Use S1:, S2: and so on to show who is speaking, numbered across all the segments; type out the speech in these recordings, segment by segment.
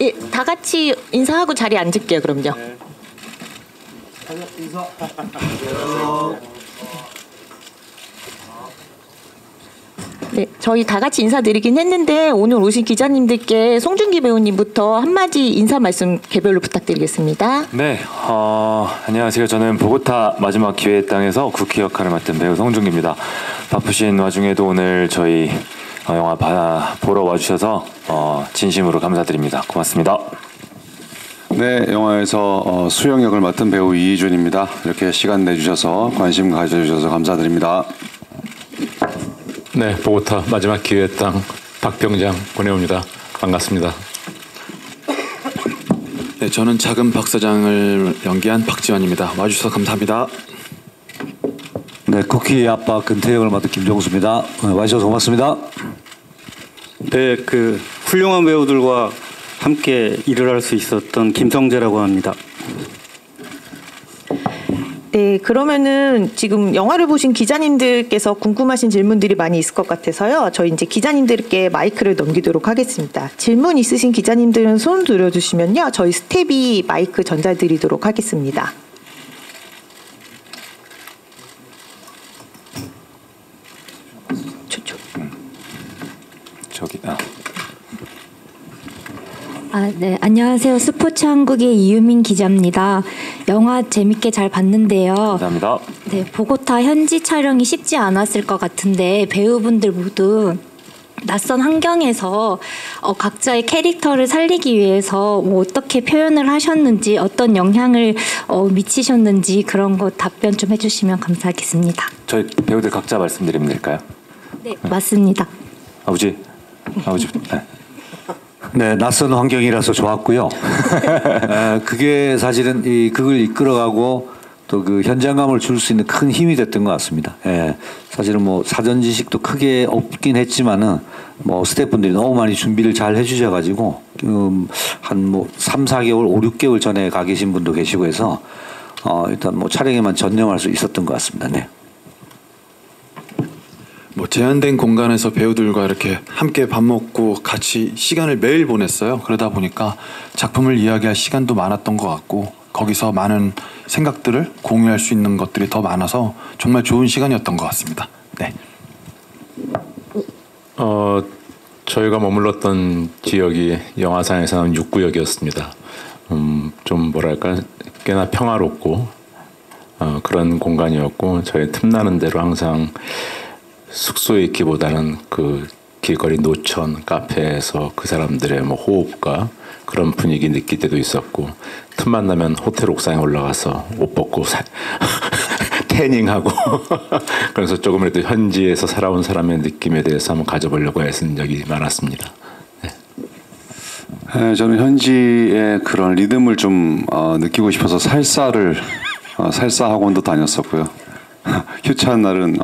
S1: 예, 다 같이 인사하고 자리에 앉을게요. 그럼요.
S2: 네. 인사.
S1: 네, 저희 다 같이 인사드리긴 했는데 오늘 오신 기자님들께 송중기 배우님부터 한마디 인사 말씀 개별로 부탁드리겠습니다.
S3: 네, 안녕하세요. 저는 보고타 마지막 기회의 땅에서 쿠키 역할을 맡은 배우 송중기입니다. 바쁘신 와중에도 오늘 저희 영화 보러 와주셔서 진심으로 감사드립니다. 고맙습니다.
S2: 네, 영화에서 수영 역을 맡은 배우 이희준입니다. 이렇게 시간 내주셔서 관심 가져주셔서 감사드립니다.
S4: 네, 보고타 마지막 기회의 땅 박병장 권혜우입니다. 반갑습니다.
S5: 네, 저는 작은 박사장을 연기한 박지환입니다. 와주셔서 감사합니다.
S6: 네, 쿠키 아빠 근태역을 맡은 김정수입니다. 와주셔서 고맙습니다.
S7: 네, 그 훌륭한 배우들과 함께 일을 할 수 있었던 김성재라고 합니다.
S1: 네, 그러면은 지금 영화를 보신 기자님들께서 궁금하신 질문들이 많이 있을 것 같아서요. 저희 이제 기자님들께 마이크를 넘기도록 하겠습니다. 질문 있으신 기자님들은 손 들어주시면요. 저희 스텝이 마이크 전달드리도록 하겠습니다.
S3: 저기다.
S8: 네, 안녕하세요. 스포츠 한국의 이유민 기자입니다. 영화 재밌게 잘 봤는데요.
S3: 감사합니다.
S8: 네, 보고타 현지 촬영이 쉽지 않았을 것 같은데 배우분들 모두 낯선 환경에서 각자의 캐릭터를 살리기 위해서 어떻게 표현을 하셨는지, 어떤 영향을 미치셨는지 그런 거 답변 좀 해주시면 감사하겠습니다.
S3: 저희 배우들 각자 말씀드리면 될까요?
S8: 네, 맞습니다.
S3: 아버지. 네.
S6: 네, 낯선 환경이라서 좋았고요. 그게 사실은 그걸 이끌어가고 또 그 현장감을 줄 수 있는 큰 힘이 됐던 것 같습니다. 예, 사실은 뭐 사전 지식도 크게 없긴 했지만은 뭐 스태프분들이 너무 많이 준비를 잘 해주셔가지고 한 뭐 3, 4개월, 5, 6개월 전에 가 계신 분도 계시고 해서 일단 뭐 촬영에만 전념할 수 있었던 것 같습니다. 네.
S5: 뭐 제한된 공간에서 배우들과 이렇게 함께 밥 먹고 같이 시간을 매일 보냈어요. 그러다 보니까 작품을 이야기할 시간도 많았던 것 같고 거기서 많은 생각들을 공유할 수 있는 것들이 더 많아서 정말 좋은 시간이었던 것 같습니다. 네.
S4: 저희가 머물렀던 지역이 영화상에서는 6구역이었습니다. 좀 뭐랄까 꽤나 평화롭고 그런 공간이었고 저희 틈나는 대로 항상 숙소에 있기보다는 그 길거리 노천 카페에서 그 사람들의 뭐 호흡과 그런 분위기 느낄 때도 있었고 틈만 나면 호텔 옥상에 올라가서 옷 벗고 태닝하고 그래서 조금이라도 현지에서 살아온 사람의 느낌에 대해서 한번 가져보려고 애쓴 적이 많았습니다. 네.
S2: 네, 저는 현지의 그런 리듬을 좀 느끼고 싶어서 살사 학원도 다녔었고요. 휴차한 날은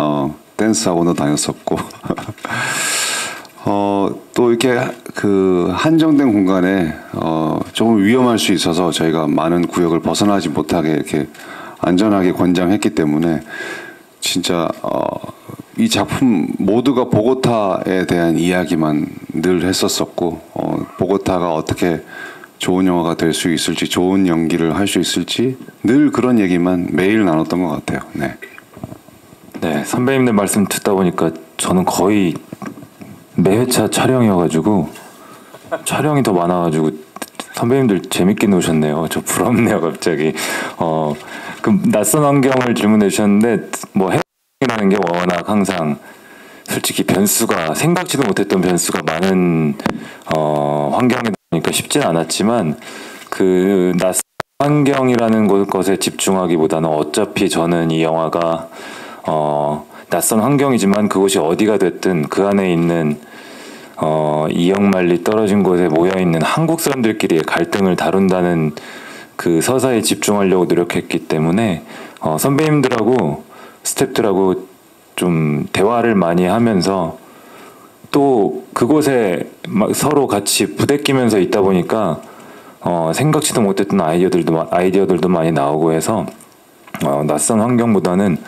S2: 댄스 학원도 다녔었고 또 이렇게 그 한정된 공간에 조금 위험할 수 있어서 저희가 많은 구역을 벗어나지 못하게 이렇게 안전하게 권장했기 때문에 진짜 이 작품 모두가 보고타에 대한 이야기만 늘 했었었고 보고타가 어떻게 좋은 영화가 될 수 있을지 좋은 연기를 할 수 있을지 늘 그런 얘기만 매일 나눴던 것 같아요. 네.
S3: 네, 선배님들 말씀 듣다 보니까 저는 거의 매 회차 촬영이어가지고 촬영이 더 많아가지고 선배님들 재밌게 노셨네요. 저 부럽네요, 갑자기. 그 낯선 환경을 질문해 주셨는데 뭐 해외라는 게 워낙 항상 솔직히 변수가 생각지도 못했던 변수가 많은 환경이다 보니까 쉽진 않았지만 그 낯선 환경이라는 것에 집중하기보다는 어차피 저는 이 영화가 낯선 환경이지만 그곳이 어디가 됐든 그 안에 있는 이역만리 떨어진 곳에 모여있는 한국 사람들끼리의 갈등을 다룬다는 그 서사에 집중하려고 노력했기 때문에 선배님들하고 스태프들하고 좀 대화를 많이 하면서 또 그곳에 막 서로 같이 부대끼면서 있다 보니까 생각지도 못했던 아이디어들도 많이 나오고 해서 낯선 환경보다는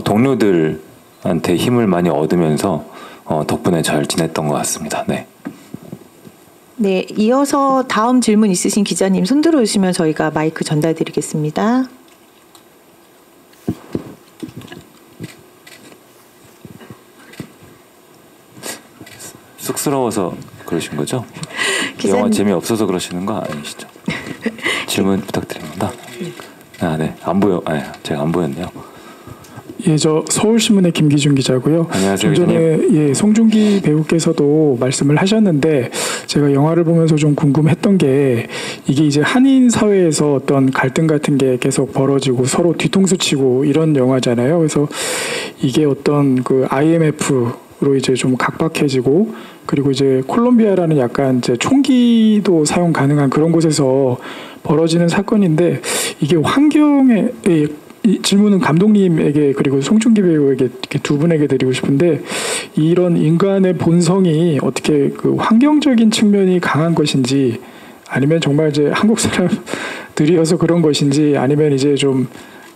S3: 동료들한테 힘을 많이 얻으면서 덕분에 잘 지냈던 것 같습니다. 네.
S1: 네, 이어서 다음 질문 있으신 기자님 손 들어주시면 저희가 마이크 전달드리겠습니다.
S3: 쑥스러워서 그러신 거죠?
S1: 기자님.
S3: 영화 재미없어서 그러시는 거 아니시죠? 질문 부탁드립니다. 아, 네. 안 보여. 아, 제가 안 보였네요.
S9: 예, 저 서울신문의 김기준 기자고요.
S3: 안녕하세요,
S9: 좀 전에 예, 송중기 배우께서도 말씀을 하셨는데 제가 영화를 보면서 좀 궁금했던 게 이게 이제 한인 사회에서 어떤 갈등 같은 게 계속 벌어지고 서로 뒤통수 치고 이런 영화잖아요. 그래서 이게 어떤 그 IMF로 이제 좀 각박해지고 그리고 이제 콜롬비아라는 약간 이제 총기도 사용 가능한 그런 곳에서 벌어지는 사건인데 이게 환경에 이 질문은 감독님에게 그리고 송중기 배우에게 이렇게 두 분에게 드리고 싶은데 이런 인간의 본성이 어떻게 그 환경적인 측면이 강한 것인지 아니면 정말 이제 한국 사람들이어서 그런 것인지 아니면 이제 좀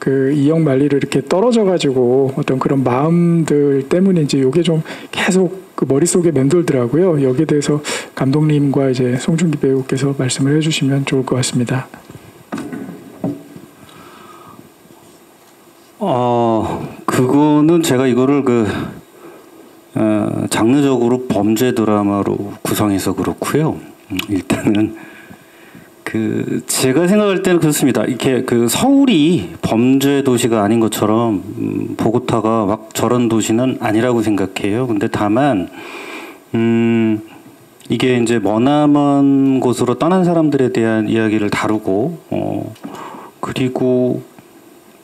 S9: 그 이영만리로 이렇게 떨어져 가지고 어떤 그런 마음들 때문인지 이게 좀 계속 그 머릿속에 맴돌더라고요. 여기에 대해서 감독님과 이제 송중기 배우께서 말씀을 해주시면 좋을 것 같습니다.
S7: 그거는 제가 이거를 장르적으로 범죄 드라마로 구성해서 그렇고요. 일단은 제가 생각할 때는 그렇습니다. 이렇게 서울이 범죄 도시가 아닌 것처럼 보고타가 막 저런 도시는 아니라고 생각해요. 근데 다만 이게 이제 머나먼 곳으로 떠난 사람들에 대한 이야기를 다루고 그리고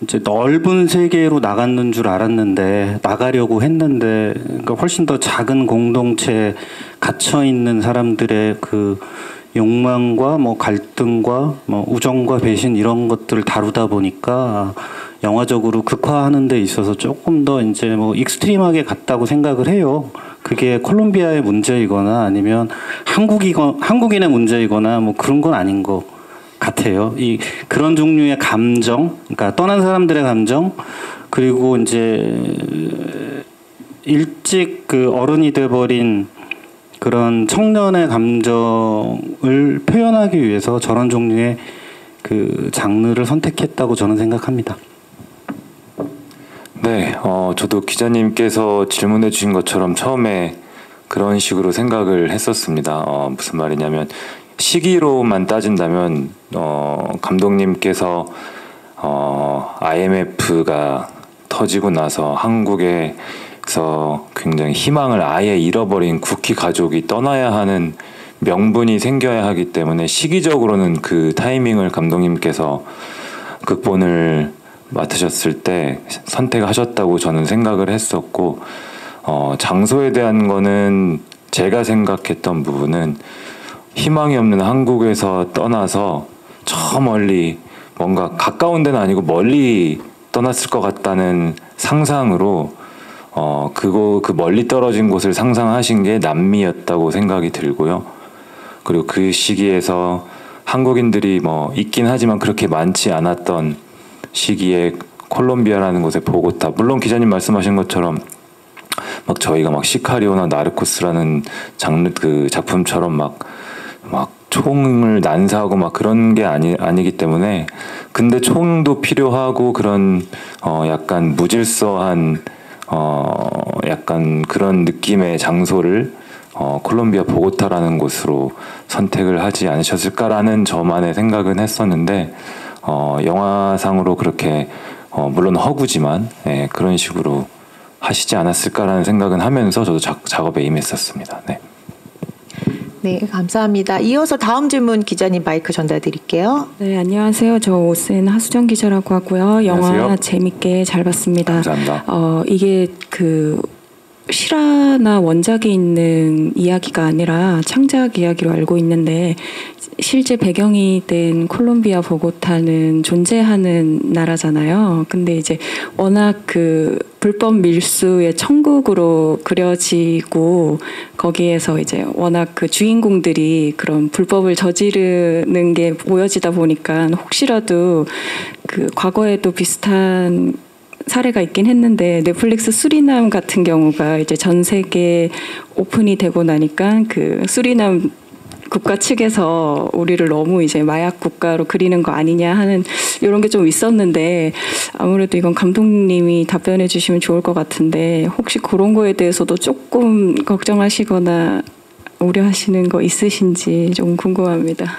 S7: 이제 넓은 세계로 나가는 줄 알았는데 나가려고 했는데 그러니까 훨씬 더 작은 공동체에 갇혀 있는 사람들의 그 욕망과 뭐 갈등과 뭐 우정과 배신 이런 것들을 다루다 보니까 영화적으로 극화하는 데 있어서 조금 더 이제 뭐 익스트림하게 갔다고 생각을 해요. 그게 콜롬비아의 문제이거나 아니면 한국인의 문제이거나 뭐 그런 건 아닌 것 같아요. 그런 종류의 감정, 그러니까 떠난 사람들의 감정, 그리고 이제 일찍 어른이 돼버린 그런 청년의 감정을 표현하기 위해서 저런 종류의 장르를 선택했다고 저는 생각합니다.
S3: 네, 저도 기자님께서 질문해 주신 것처럼 처음에 그런 식으로 생각을 했었습니다. 무슨 말이냐면 시기로만 따진다면 감독님께서 IMF가 터지고 나서 한국에서 굉장히 희망을 아예 잃어버린 국희 가족이 떠나야 하는 명분이 생겨야 하기 때문에 시기적으로는 그 타이밍을 감독님께서 극본을 맡으셨을 때 선택하셨다고 저는 생각을 했었고 장소에 대한 거는 제가 생각했던 부분은 희망이 없는 한국에서 떠나서 저 멀리 뭔가 가까운 데는 아니고 멀리 떠났을 것 같다는 상상으로 그 멀리 떨어진 곳을 상상하신 게 남미였다고 생각이 들고요. 그리고 그 시기에서 한국인들이 뭐 있긴 하지만 그렇게 많지 않았던 시기에 콜롬비아라는 곳에 보고타, 물론 기자님 말씀하신 것처럼 막 저희가 막 시카리오나 나르코스라는 장르 그 작품처럼 막 총을 난사하고 막 그런 게 아니기 때문에 근데 총도 필요하고 그런 약간 무질서한 약간 그런 느낌의 장소를 콜롬비아 보고타라는 곳으로 선택을 하지 않으셨을까라는 저만의 생각은 했었는데 영화상으로 그렇게 물론 허구지만 그런 식으로 하시지 않았을까라는 생각은 하면서 저도 작업에 임했었습니다. 네.
S1: 네, 감사합니다. 이어서 다음 질문 기자님 마이크 전달드릴게요.
S10: 네, 안녕하세요. 저 오센 하수정 기자라고 하고요. 영화
S3: 안녕하세요.
S10: 재밌게 잘 봤습니다.
S3: 감사합니다.
S10: 이게 실화나 원작에 있는 이야기가 아니라 창작 이야기로 알고 있는데 실제 배경이 된 콜롬비아 보고타는 존재하는 나라잖아요. 근데 이제 워낙 불법 밀수의 천국으로 그려지고 거기에서 이제 워낙 주인공들이 그런 불법을 저지르는 게 보여지다 보니까 혹시라도 과거에도 비슷한 사례가 있긴 했는데 넷플릭스 수리남 같은 경우가 이제 전 세계 오픈이 되고 나니까 수리남 국가 측에서 우리를 너무 이제 마약 국가로 그리는 거 아니냐 하는 이런 게 좀 있었는데 아무래도 이건 감독님이 답변해 주시면 좋을 것 같은데 혹시 그런 거에 대해서도 조금 걱정하시거나 우려하시는 거 있으신지 좀 궁금합니다.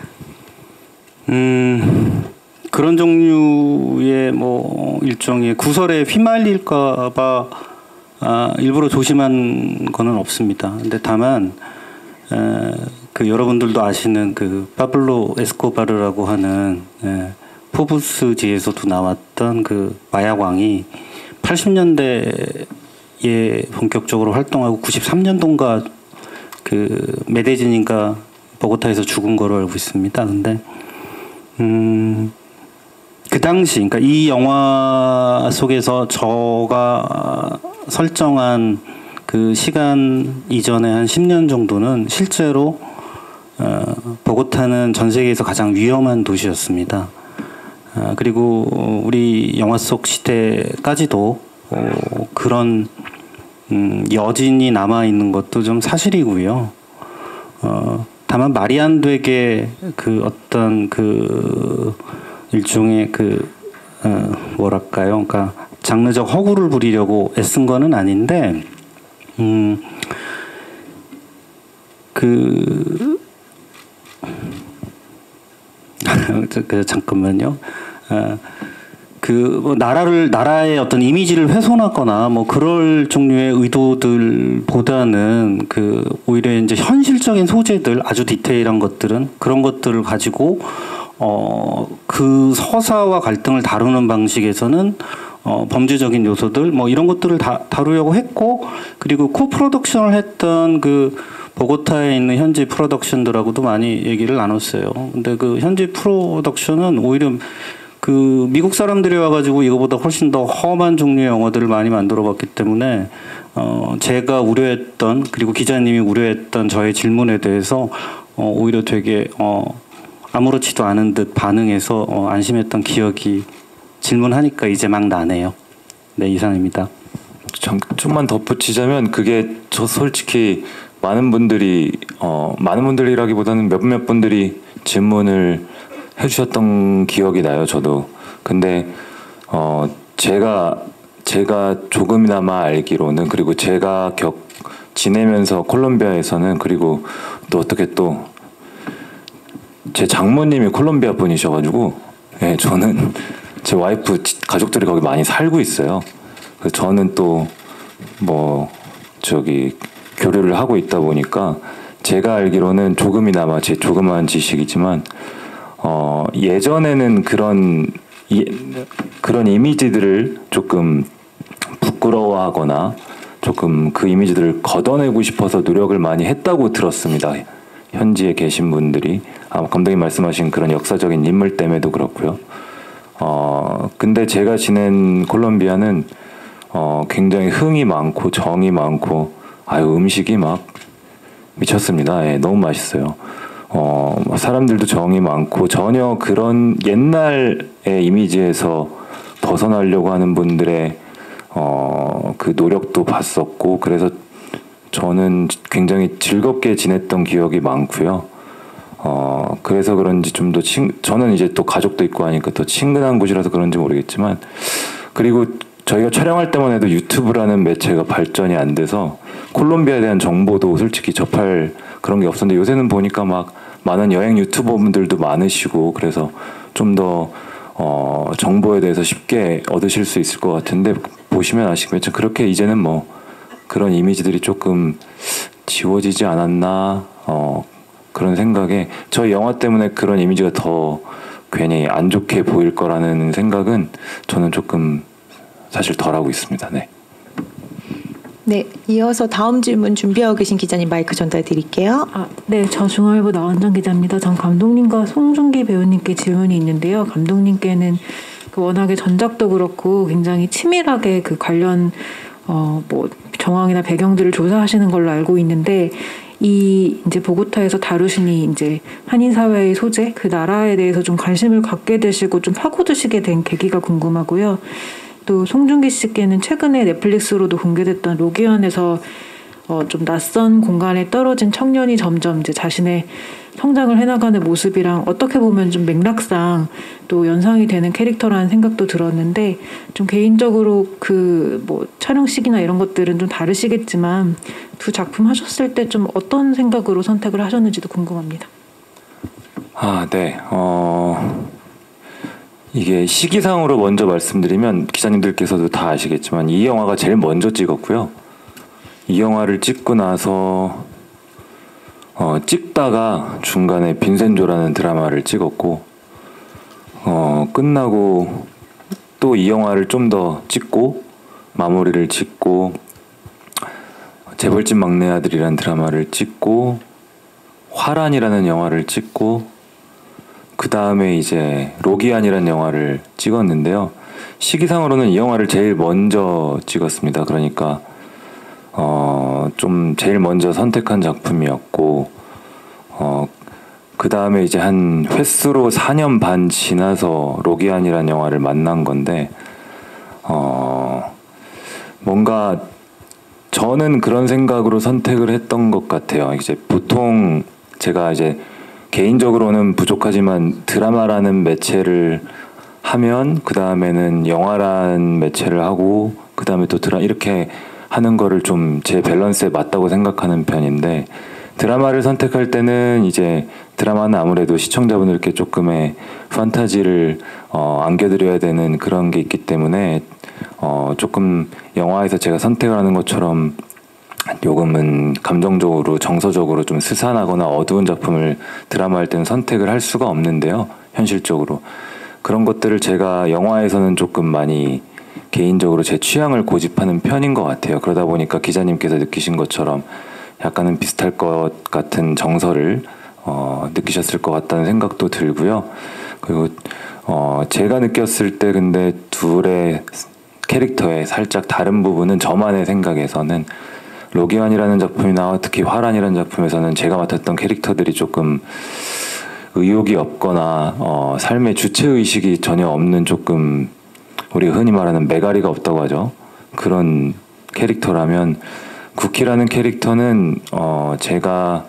S7: 그런 종류의 뭐 일종의 구설에 휘말릴까봐 일부러 조심한 거는 없습니다. 근데 다만 그 여러분들도 아시는 그 파블로 에스코바르라고 하는 포브스지에서도 나왔던 그 마약왕이 80년대에 본격적으로 활동하고 93년도인가 그 메데진인가 보고타에서 죽은 거로 알고 있습니다. 근데 그 당시, 그러니까 이 영화 속에서 저가 설정한 그 시간 이전에 한 10년 정도는 실제로 보고타는 전 세계에서 가장 위험한 도시였습니다. 그리고 우리 영화 속 시대까지도 그런 여진이 남아 있는 것도 좀 사실이고요. 다만 말이 안 되게 그 어떤 그 일종의 그 뭐랄까요, 그러니까 장르적 허구를 부리려고 애쓴 거는 아닌데, 잠깐만요. 뭐 나라의 어떤 이미지를 훼손하거나 뭐 그럴 종류의 의도들보다는 오히려 이제 현실적인 소재들, 아주 디테일한 것들은 그런 것들을 가지고 그 서사와 갈등을 다루는 방식에서는 범죄적인 요소들 뭐 이런 것들을 다루려고 했고, 그리고 코프로덕션을 했던 그 보고타에 있는 현지 프로덕션들하고도 많이 얘기를 나눴어요. 근데 그 현지 프로덕션은 오히려 그 미국 사람들이 와가지고 이거보다 훨씬 더 험한 종류의 영화들을 많이 만들어봤기 때문에 제가 우려했던, 그리고 기자님이 우려했던 저의 질문에 대해서 오히려 되게 아무렇지도 않은 듯 반응해서 안심했던 기억이 질문하니까 이제 막 나네요. 네, 이상입니다.
S3: 좀만 덧붙이자면 그게 저 솔직히 많은 분들이라기보다는 몇몇 분들이 질문을 해주셨던 기억이 나요. 저도. 근데 제가 조금이나마 알기로는, 그리고 제가 지내면서 콜롬비아에서는, 그리고 또 어떻게 또 제 장모님이 콜롬비아 분이셔가지고, 예, 저는 제 와이프 가족들이 거기 많이 살고 있어요. 그래서 저는 또 뭐 교류를 하고 있다 보니까 제가 알기로는 조금이나마 제 조그마한 지식이지만 예전에는 그런 이미지들을 조금 부끄러워하거나 조금 그 이미지들을 걷어내고 싶어서 노력을 많이 했다고 들었습니다. 현지에 계신 분들이. 감독님 말씀하신 그런 역사적인 인물 때문에도 그렇고요. 근데 제가 지낸 콜롬비아는 굉장히 흥이 많고 정이 많고 음식이 막 미쳤습니다. 예, 너무 맛있어요. 사람들도 정이 많고 전혀 그런 옛날의 이미지에서 벗어나려고 하는 분들의 그 노력도 봤었고, 그래서 저는 굉장히 즐겁게 지냈던 기억이 많고요. 그래서 그런지 좀 더 저는 이제 또 가족도 있고 하니까 더 친근한 곳이라서 그런지 모르겠지만, 그리고 저희가 촬영할 때만 해도 유튜브라는 매체가 발전이 안 돼서 콜롬비아에 대한 정보도 솔직히 접할 그런 게 없었는데, 요새는 보니까 막 많은 여행 유튜버분들도 많으시고, 그래서 좀 더 정보에 대해서 쉽게 얻으실 수 있을 것 같은데, 보시면 아시겠지만 그렇게 이제는 뭐 그런 이미지들이 조금 지워지지 않았나, 그런 생각에, 저희 영화 때문에 그런 이미지가 더 괜히 안 좋게 보일 거라는 생각은 저는 조금 사실 덜 하고 있습니다. 네.
S1: 네, 이어서 다음 질문 준비하고 계신 기자님 마이크 전달 드릴게요.
S11: 네, 저 중앙일보 나원정 기자입니다. 전 감독님과 송중기 배우님께 질문이 있는데요. 감독님께는 워낙에 전작도 그렇고 굉장히 치밀하게 그 관련 뭐 정황이나 배경들을 조사하시는 걸로 알고 있는데, 이제 보고타에서 다루시니 이제 한인 사회의 소재, 그 나라에 대해서 좀 관심을 갖게 되시고 좀 파고드시게 된 계기가 궁금하고요. 또 송중기 씨께는 최근에 넷플릭스로도 공개됐던 로기언에서 좀 낯선 공간에 떨어진 청년이 점점 이제 자신의 성장을 해나가는 모습이랑 어떻게 보면 좀 맥락상 또 연상이 되는 캐릭터라는 생각도 들었는데 좀 개인적으로 그 뭐 촬영식이나 이런 것들은 좀 다르시겠지만 두 작품 하셨을 때 좀 어떤 생각으로 선택을 하셨는지도 궁금합니다.
S3: 네. 이게 시기상으로 먼저 말씀드리면 기자님들께서도 다 아시겠지만 이 영화가 제일 먼저 찍었고요. 이 영화를 찍고 나서 찍다가 중간에 빈센조라는 드라마를 찍었고 끝나고 또 이 영화를 좀 더 찍고 마무리를 짓고 재벌집 막내 아들이라는 드라마를 찍고 화란이라는 영화를 찍고 그 다음에 이제 로기안이라는 영화를 찍었는데요. 시기상으로는 이 영화를 제일 먼저 찍었습니다. 그러니까 좀 제일 먼저 선택한 작품이었고 그 다음에 이제 한 횟수로 4년 반 지나서 로기안이라는 영화를 만난 건데 뭔가 저는 그런 생각으로 선택을 했던 것 같아요. 이제 보통 제가 이제 개인적으로는 부족하지만 드라마라는 매체를 하면 그 다음에는 영화라는 매체를 하고 그 다음에 또 이렇게 하는 거를 좀 제 밸런스에 맞다고 생각하는 편인데 드라마를 선택할 때는 이제 드라마는 아무래도 시청자분들께 조금의 판타지를 안겨드려야 되는 그런 게 있기 때문에 조금 영화에서 제가 선택을 하는 것처럼 요금은 감정적으로 정서적으로 좀 스산하거나 어두운 작품을 드라마 할 때는 선택을 할 수가 없는데요. 현실적으로 그런 것들을 제가 영화에서는 조금 많이 개인적으로 제 취향을 고집하는 편인 것 같아요. 그러다 보니까 기자님께서 느끼신 것처럼 약간은 비슷할 것 같은 정서를 느끼셨을 것 같다는 생각도 들고요. 그리고 제가 느꼈을 때 근데 둘의 캐릭터의 살짝 다른 부분은 저만의 생각에서는 로기안이라는 작품이나 특히 화란이라는 작품에서는 제가 맡았던 캐릭터들이 조금 의욕이 없거나 삶의 주체의식이 전혀 없는 조금 우리가 흔히 말하는 매가리가 없다고 하죠. 그런 캐릭터라면 구키라는 캐릭터는 제가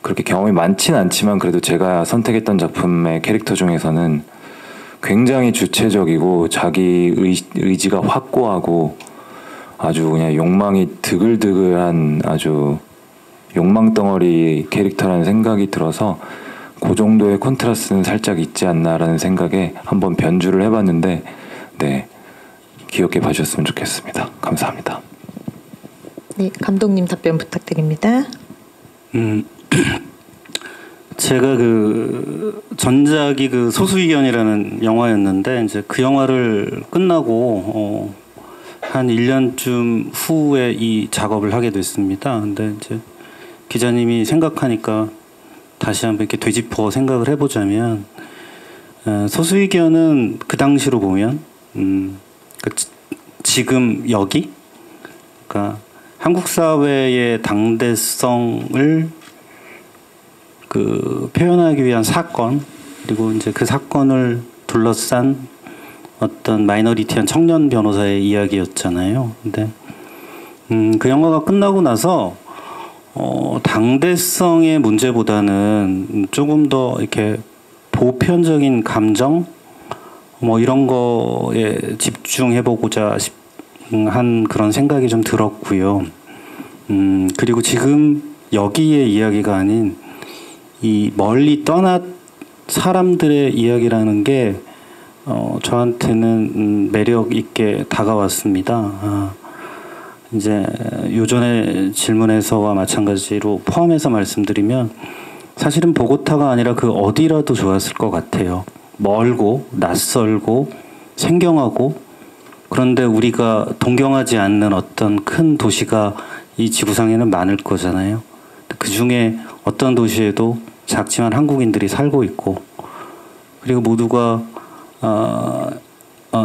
S3: 그렇게 경험이 많진 않지만 그래도 제가 선택했던 작품의 캐릭터 중에서는 굉장히 주체적이고 자기 의지가 확고하고 아주 그냥 욕망이 드글드글한 아주 욕망덩어리 캐릭터라는 생각이 들어서 그 정도의 콘트라스는 살짝 있지 않나라는 생각에 한번 변주를 해봤는데 네, 귀엽게 봐주셨으면 좋겠습니다. 감사합니다.
S1: 네, 감독님 답변 부탁드립니다.
S7: 제가 그 전작이 그 소수의견이라는 영화였는데 이제 그 영화를 끝나고 한 1년쯤 후에 이 작업을 하게 됐습니다. 근데 이제 기자님이 생각하니까 다시 한번 이렇게 되짚어 생각을 해보자면 소수의견은 그 당시로 보면 지금 여기 그러니까 한국 사회의 당대성을 그 표현하기 위한 사건 그리고 이제 그 사건을 둘러싼 어떤 마이너리티한 청년 변호사의 이야기였잖아요. 근데 그 영화가 끝나고 나서 당대성의 문제보다는 조금 더 이렇게 보편적인 감정 뭐 이런 거에 집중해보고자 한 그런 생각이 좀 들었고요. 그리고 지금 여기의 이야기가 아닌 이 멀리 떠난 사람들의 이야기라는 게 저한테는 매력 있게 다가왔습니다. 이제 요전에 질문에서와 마찬가지로 포함해서 말씀드리면 사실은 보고타가 아니라 그 어디라도 좋았을 것 같아요. 멀고 낯설고 생경하고 그런데 우리가 동경하지 않는 어떤 큰 도시가 이 지구상에는 많을 거잖아요. 그 중에 어떤 도시에도 작지만 한국인들이 살고 있고 그리고 모두가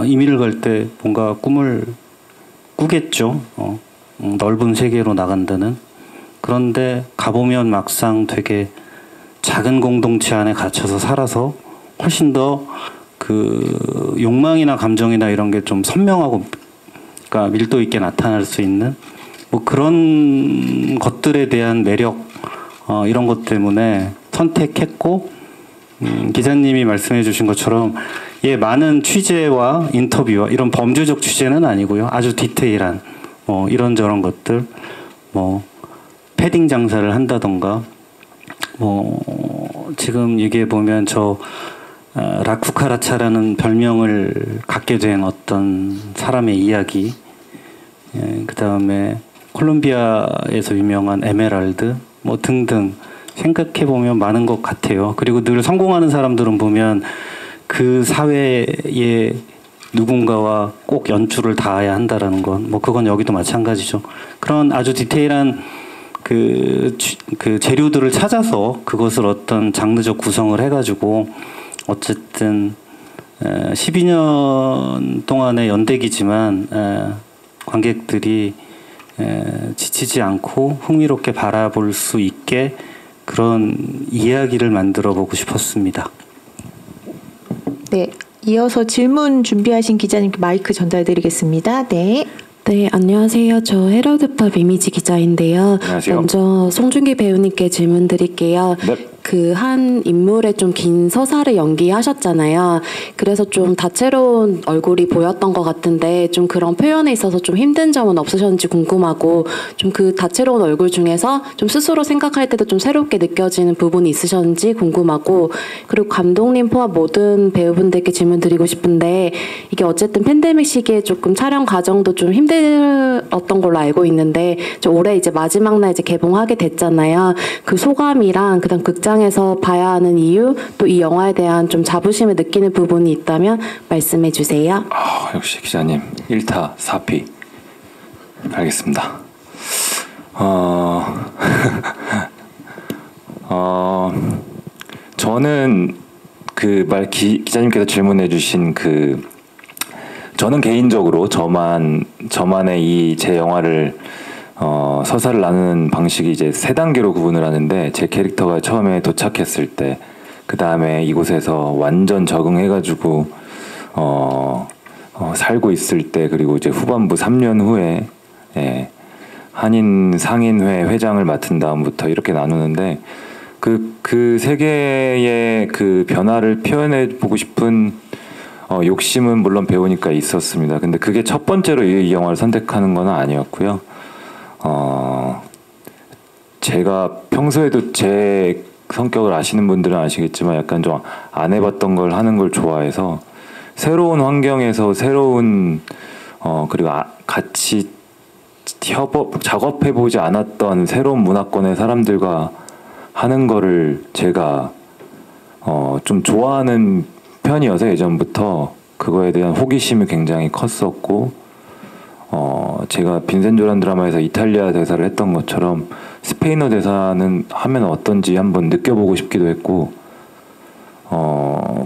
S7: 이민을 갈 때 뭔가 꿈을 꾸겠죠. 넓은 세계로 나간다는. 그런데 가보면 막상 되게 작은 공동체 안에 갇혀서 살아서 훨씬 더 그 욕망이나 감정이나 이런 게 좀 선명하고 그러니까 밀도 있게 나타날 수 있는 뭐 그런 것들에 대한 매력 이런 것 때문에 선택했고 기자님이 말씀해 주신 것처럼 많은 취재와 인터뷰와 이런 범죄적 취재는 아니고요. 아주 디테일한 이런저런 것들 패딩 장사를 한다던가 지금 얘기해 보면 저 라쿠카라차라는 별명을 갖게 된 어떤 사람의 이야기, 그 다음에 콜롬비아에서 유명한 에메랄드 등등 생각해 보면 많은 것 같아요. 그리고 늘 성공하는 사람들은 보면 그 사회에 누군가와 꼭 연출을 닿아야 한다라는 건 그건 여기도 마찬가지죠. 그런 아주 디테일한 그 재료들을 찾아서 그것을 어떤 장르적 구성을 해가지고 어쨌든 12년 동안의 연대기지만 관객들이 지치지 않고 흥미롭게 바라볼 수 있게 그런 이야기를 만들어 보고 싶었습니다.
S1: 네, 이어서 질문 준비하신 기자님께 마이크 전달드리겠습니다. 네.
S12: 네, 안녕하세요. 저 헤럴드팝 이미지 기자인데요.
S3: 안녕하세요.
S12: 먼저 송중기 배우님께 질문 드릴게요.
S3: 네.
S12: 그 한 인물의 좀 긴 서사를 연기하셨잖아요. 그래서 좀 다채로운 얼굴이 보였던 것 같은데 좀 그런 표현에 있어서 좀 힘든 점은 없으셨는지 궁금하고 좀 그 다채로운 얼굴 중에서 좀 스스로 생각할 때도 좀 새롭게 느껴지는 부분이 있으셨는지 궁금하고 그리고 감독님 포함 모든 배우분들께 질문 드리고 싶은데 이게 어쨌든 팬데믹 시기에 조금 촬영 과정도 좀 힘들었던 걸로 알고 있는데 좀 올해 이제 마지막 날 이제 개봉하게 됐잖아요. 그 소감이랑 그다음 극장에서 봐야 하는 이유 또 이 영화에 대한 좀 자부심을 느끼는 부분이 있다면 말씀해 주세요.
S3: 역시 기자님 1타 4피 알겠습니다. 저는 기자님께서 질문해주신 저는 개인적으로 저만의 이 제 영화를 서사를 나누는 방식이 이제 3단계로 구분을 하는데 제 캐릭터가 처음에 도착했을 때 그 다음에 이곳에서 완전 적응해가지고 살고 있을 때 그리고 이제 후반부 3년 후에 한인 상인회 회장을 맡은 다음부터 이렇게 나누는데 그 세 개의 그 변화를 표현해 보고 싶은 욕심은 물론 배우니까 있었습니다. 근데 그게 첫 번째로 이 영화를 선택하는 건 아니었고요. 제가 평소에도 제 성격을 아시는 분들은 아시겠지만 약간 좀 안 해봤던 걸 하는 걸 좋아해서 새로운 환경에서 새로운 그리고 같이 작업해보지 않았던 새로운 문화권의 사람들과 하는 거를 제가 좀 좋아하는 편이어서 예전부터 그거에 대한 호기심이 굉장히 컸었고 제가 빈센조란 드라마에서 이탈리아 대사를 했던 것처럼 스페인어 대사는 하면 어떤지 한번 느껴보고 싶기도 했고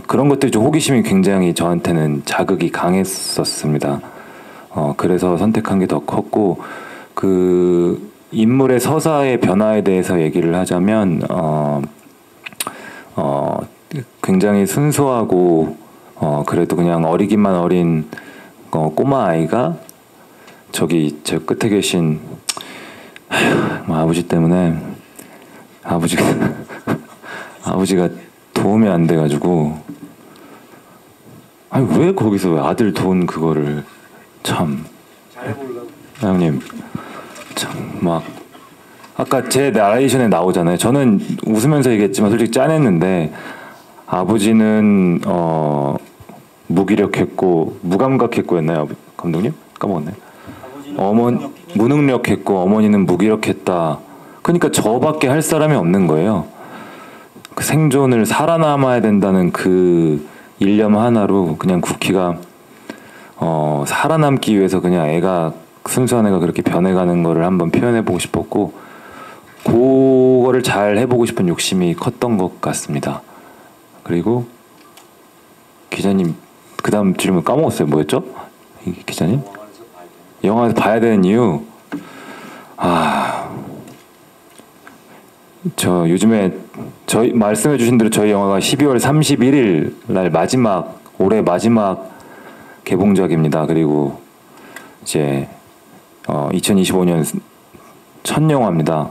S3: 그런 것들이 좀 호기심이 굉장히 저한테는 자극이 강했었습니다. 그래서 선택한 게 더 컸고 그 인물의 서사의 변화에 대해서 얘기를 하자면 굉장히 순수하고 그래도 그냥 어리기만 어린 꼬마 아이가 저기 저 끝에 계신 아버지 때문에 아버지가 도움이 안 돼가지고 왜 거기서 왜 아들 돈 그거를 참 형님 참 막 아까 제 나레이션에 나오잖아요. 저는 웃으면서 얘기했지만 솔직히 짠했는데 아버지는 무기력했고 무감각했고 했나요 감독님? 까먹었네. 무능력했고 어머니는 무기력했다. 그러니까 저밖에 할 사람이 없는 거예요. 그 생존을 살아남아야 된다는 그 일념 하나로 그냥 쿠키가 살아남기 위해서 그냥 순수한 애가 그렇게 변해가는 거를 한번 표현해보고 싶었고 그거를 잘 해보고 싶은 욕심이 컸던 것 같습니다. 그리고 기자님 그 다음 질문 까먹었어요. 뭐였죠? 기자님? 영화에서 봐야 되는 이유 저 요즘에 저희 말씀해 주신 대로 저희 영화가 12월 31일 날 올해 마지막 개봉작입니다. 그리고 이제 2025년 첫 영화입니다.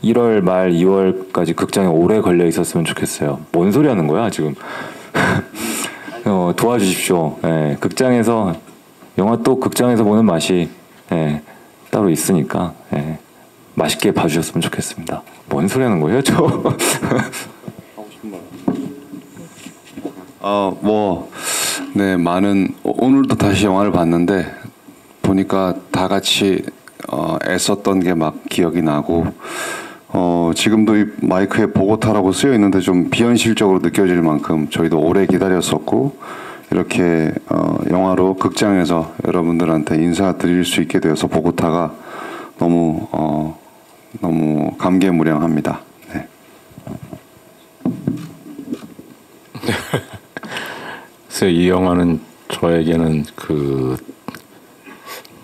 S3: 1월 말 2월까지 극장에 오래 걸려 있었으면 좋겠어요. 뭔 소리 하는 거야 지금? 도와주십시오. 예, 극장에서 영화 또 극장에서 보는 맛이 예, 따로 있으니까 예, 맛있게 봐주셨으면 좋겠습니다. 뭔 소리 하는 거예요, 저?
S2: 네, 오늘도 다시 영화를 봤는데 보니까 다 같이 애썼던 게 막 기억이 나고 지금도 이 마이크에 보고타라고 쓰여 있는데 좀 비현실적으로 느껴질 만큼 저희도 오래 기다렸었고 이렇게 영화로 극장에서 여러분들한테 인사드릴 수 있게 되어서 보고타가 너무 감개무량합니다. 네.
S4: 그래서 이 영화는 저에게는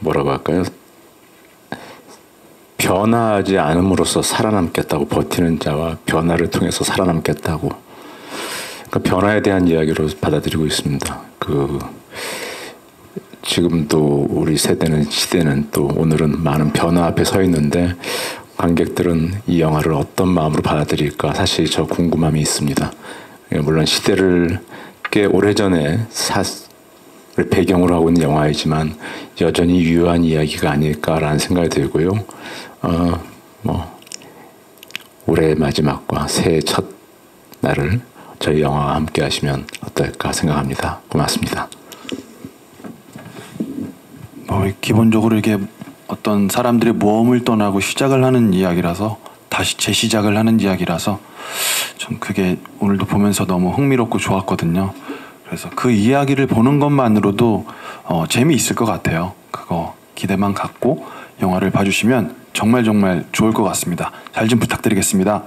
S4: 뭐라고 할까요? 변화하지 않음으로써 살아남겠다고, 버티는 자와 변화를 통해서 살아남겠다고. 그러니까 변화에 대한 이야기로 받아들이고 있습니다. 지금도 우리 시대는 또 오늘은 많은 변화 앞에 서 있는데 관객들은 이 영화를 어떤 마음으로 받아들일까 사실 저 궁금함이 있습니다. 물론 시대를 꽤 오래전에 배경으로 하고 있는 영화이지만 여전히 유효한 이야기가 아닐까라는 생각이 들고요. 올해 마지막과 새해 첫 날을 저희 영화와 함께 하시면 어떨까 생각합니다. 고맙습니다.
S5: 기본적으로 이게 어떤 사람들의 모험을 떠나고 시작을 하는 이야기라서 다시 재시작을 하는 이야기라서 좀 그게 오늘도 보면서 너무 흥미롭고 좋았거든요. 그래서 그 이야기를 보는 것만으로도 재미있을 것 같아요. 그거 기대만 갖고 영화를 봐주시면 정말 좋을 것 같습니다. 잘 좀 부탁드리겠습니다.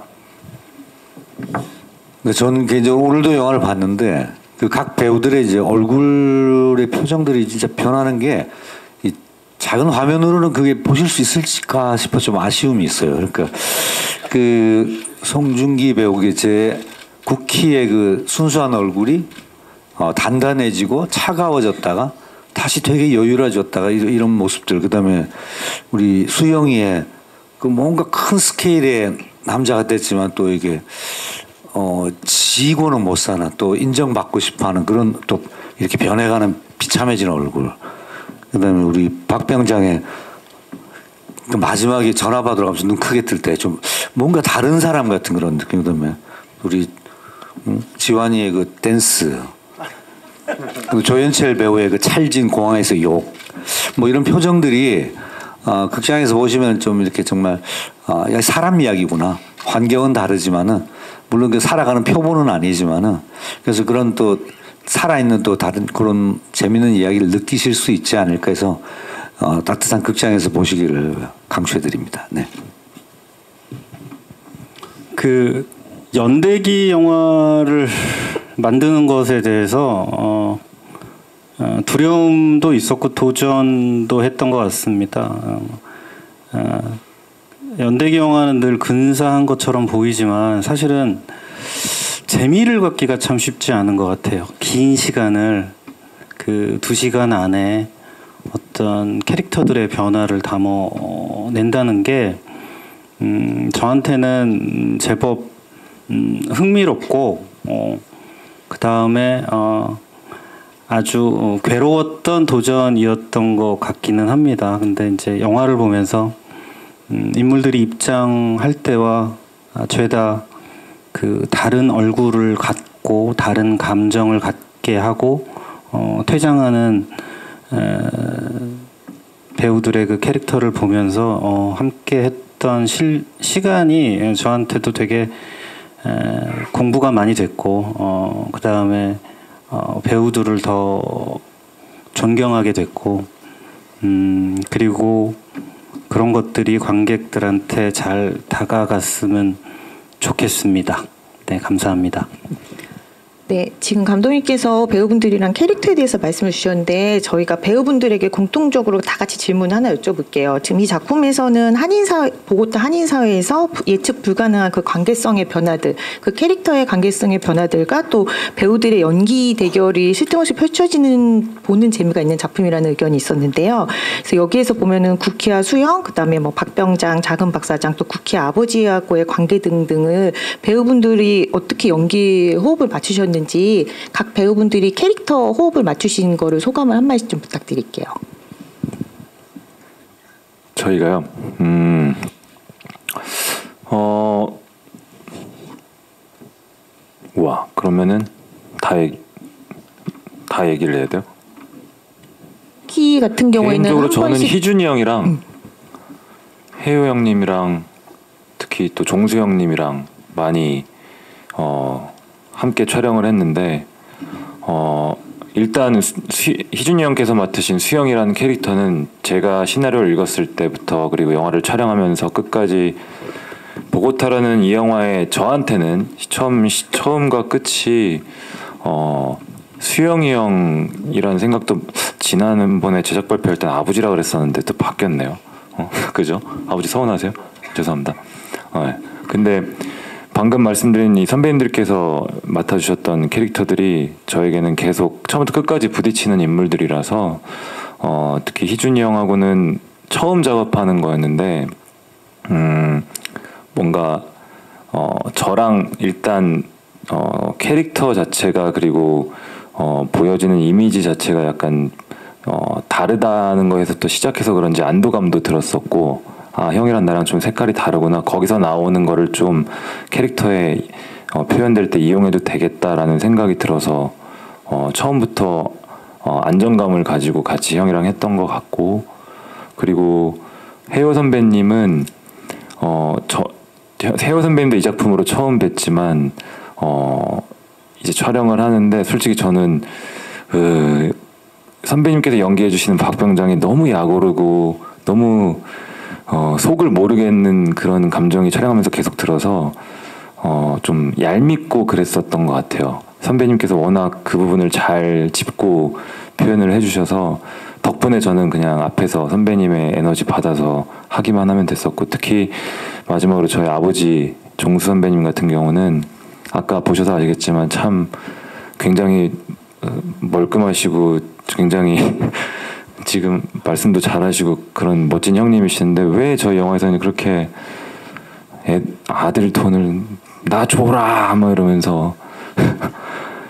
S6: 저는 개인적으로 오늘도 영화를 봤는데 각 배우들의 이제 얼굴의 표정들이 진짜 변하는 게 이 작은 화면으로는 그게 보실 수 있을까 싶어 좀 아쉬움이 있어요. 그러니까 송중기 배우의 제 국희의 순수한 얼굴이 단단해지고 차가워졌다가 다시 되게 여유로워졌다가 이런 모습들. 그다음에 우리 수영이의 뭔가 큰 스케일의 남자가 됐지만 또 이게 지고는 못 사나 또 인정받고 싶어하는 그런 또 이렇게 변해가는 비참해진 얼굴. 그다음에 우리 박병장의 마지막에 전화 받으러 가면서 눈 크게 뜰 때 좀 뭔가 다른 사람 같은 그런 느낌. 그다음에 우리 지환이의 댄스. 조연철 배우의 찰진 공항에서 욕. 이런 표정들이 극장에서 보시면 좀 이렇게 정말 사람 이야기구나. 환경은 다르지만은 물론 살아가는 표본은 아니지만은 그래서 그런 또 살아있는 또 다른 그런 재밌는 이야기를 느끼실 수 있지 않을까 해서 따뜻한 극장에서 보시기를 강추해드립니다. 네.
S7: 연대기 영화를 만드는 것에 대해서 두려움도 있었고 도전도 했던 것 같습니다. 연대기 영화는 늘 근사한 것처럼 보이지만 사실은 재미를 갖기가 참 쉽지 않은 것 같아요. 긴 시간을 2시간 안에 어떤 캐릭터들의 변화를 담아낸다는 게 저한테는 제법 흥미롭고 그 다음에 아주 괴로웠던 도전이었던 것 같기는 합니다. 근데 이제 영화를 보면서 인물들이 입장할 때와 죄다 다른 얼굴을 갖고 다른 감정을 갖게 하고 퇴장하는 배우들의 캐릭터를 보면서 함께 했던 시간이 저한테도 되게 공부가 많이 됐고 그 다음에 배우들을 더 존경하게 됐고 그리고 그런 것들이 관객들한테 잘 다가갔으면 좋겠습니다. 네, 감사합니다.
S1: 네, 지금 감독님께서 배우분들이랑 캐릭터에 대해서 말씀을 주셨는데 저희가 배우분들에게 공통적으로 다 같이 질문 하나 여쭤볼게요. 지금 이 작품에서는 보고타 한인사회에서 예측 불가능한 관계성의 변화들, 캐릭터의 관계성의 변화들과 또 배우들의 연기 대결이 쉴 틈 없이 펼쳐지는 보는 재미가 있는 작품이라는 의견이 있었는데요. 그래서 여기에서 보면은 국희와 수영, 그다음에 뭐 박병장, 작은 박사장, 또 국희 아버지하고의 관계 등등을 배우분들이 어떻게 연기 호흡을 맞추셨는지 각 배우분들이 캐릭터 호흡을 맞추신 거를 소감을 한 말씀 좀 부탁드릴게요.
S3: 저희가요. 와, 그러면은 다 얘기를 해야 돼요?
S1: 키 같은 경우에는
S3: 개인적으로
S1: 한
S3: 저는
S1: 번씩
S3: 희준이 형이랑 혜요 형님이랑 특히 또 종수 형님이랑 많이 함께 촬영을 했는데 일단 희준이 형께서 맡으신 수영이라는 캐릭터는 제가 시나리오를 읽었을 때부터 그리고 영화를 촬영하면서 끝까지 보고타라는 이 영화의 저한테는 처음과 끝이 수영이 형이라는 생각도 지난번에 제작 발표할 때는 아버지라 그랬었는데 또 바뀌었네요. 그죠? 아버지 서운하세요? 죄송합니다. 근데 방금 말씀드린 이 선배님들께서 맡아주셨던 캐릭터들이 저에게는 계속 처음부터 끝까지 부딪히는 인물들이라서 특히 희준이 형하고는 처음 작업하는 거였는데 뭔가 저랑 일단 캐릭터 자체가 그리고 보여지는 이미지 자체가 약간 다르다는 거에서부터 시작해서 그런지 안도감도 들었었고 아 형이랑 나랑 좀 색깔이 다르구나 거기서 나오는 거를 좀 캐릭터에 표현될 때 이용해도 되겠다라는 생각이 들어서 처음부터 안정감을 가지고 같이 형이랑 했던 것 같고 그리고 혜요 선배님은 혜요 선배님도 이 작품으로 처음 뵀지만 이제 촬영을 하는데 솔직히 저는 선배님께서 연기해 주시는 박병장이 너무 약오르고 너무 속을 모르겠는 그런 감정이 촬영하면서 계속 들어서 좀 얄밉고 그랬었던 것 같아요. 선배님께서 워낙 그 부분을 잘 짚고 표현을 해주셔서 덕분에 저는 그냥 앞에서 선배님의 에너지 받아서 하기만 하면 됐었고 특히 마지막으로 저희 아버지 종수 선배님 같은 경우는 아까 보셔서 아시겠지만 참 굉장히 멀끔하시고 굉장히 지금 말씀도 잘하시고 그런 멋진 형님이시는데 왜 저희 영화에서는 그렇게 아들 톤을 나 줘라 막 이러면서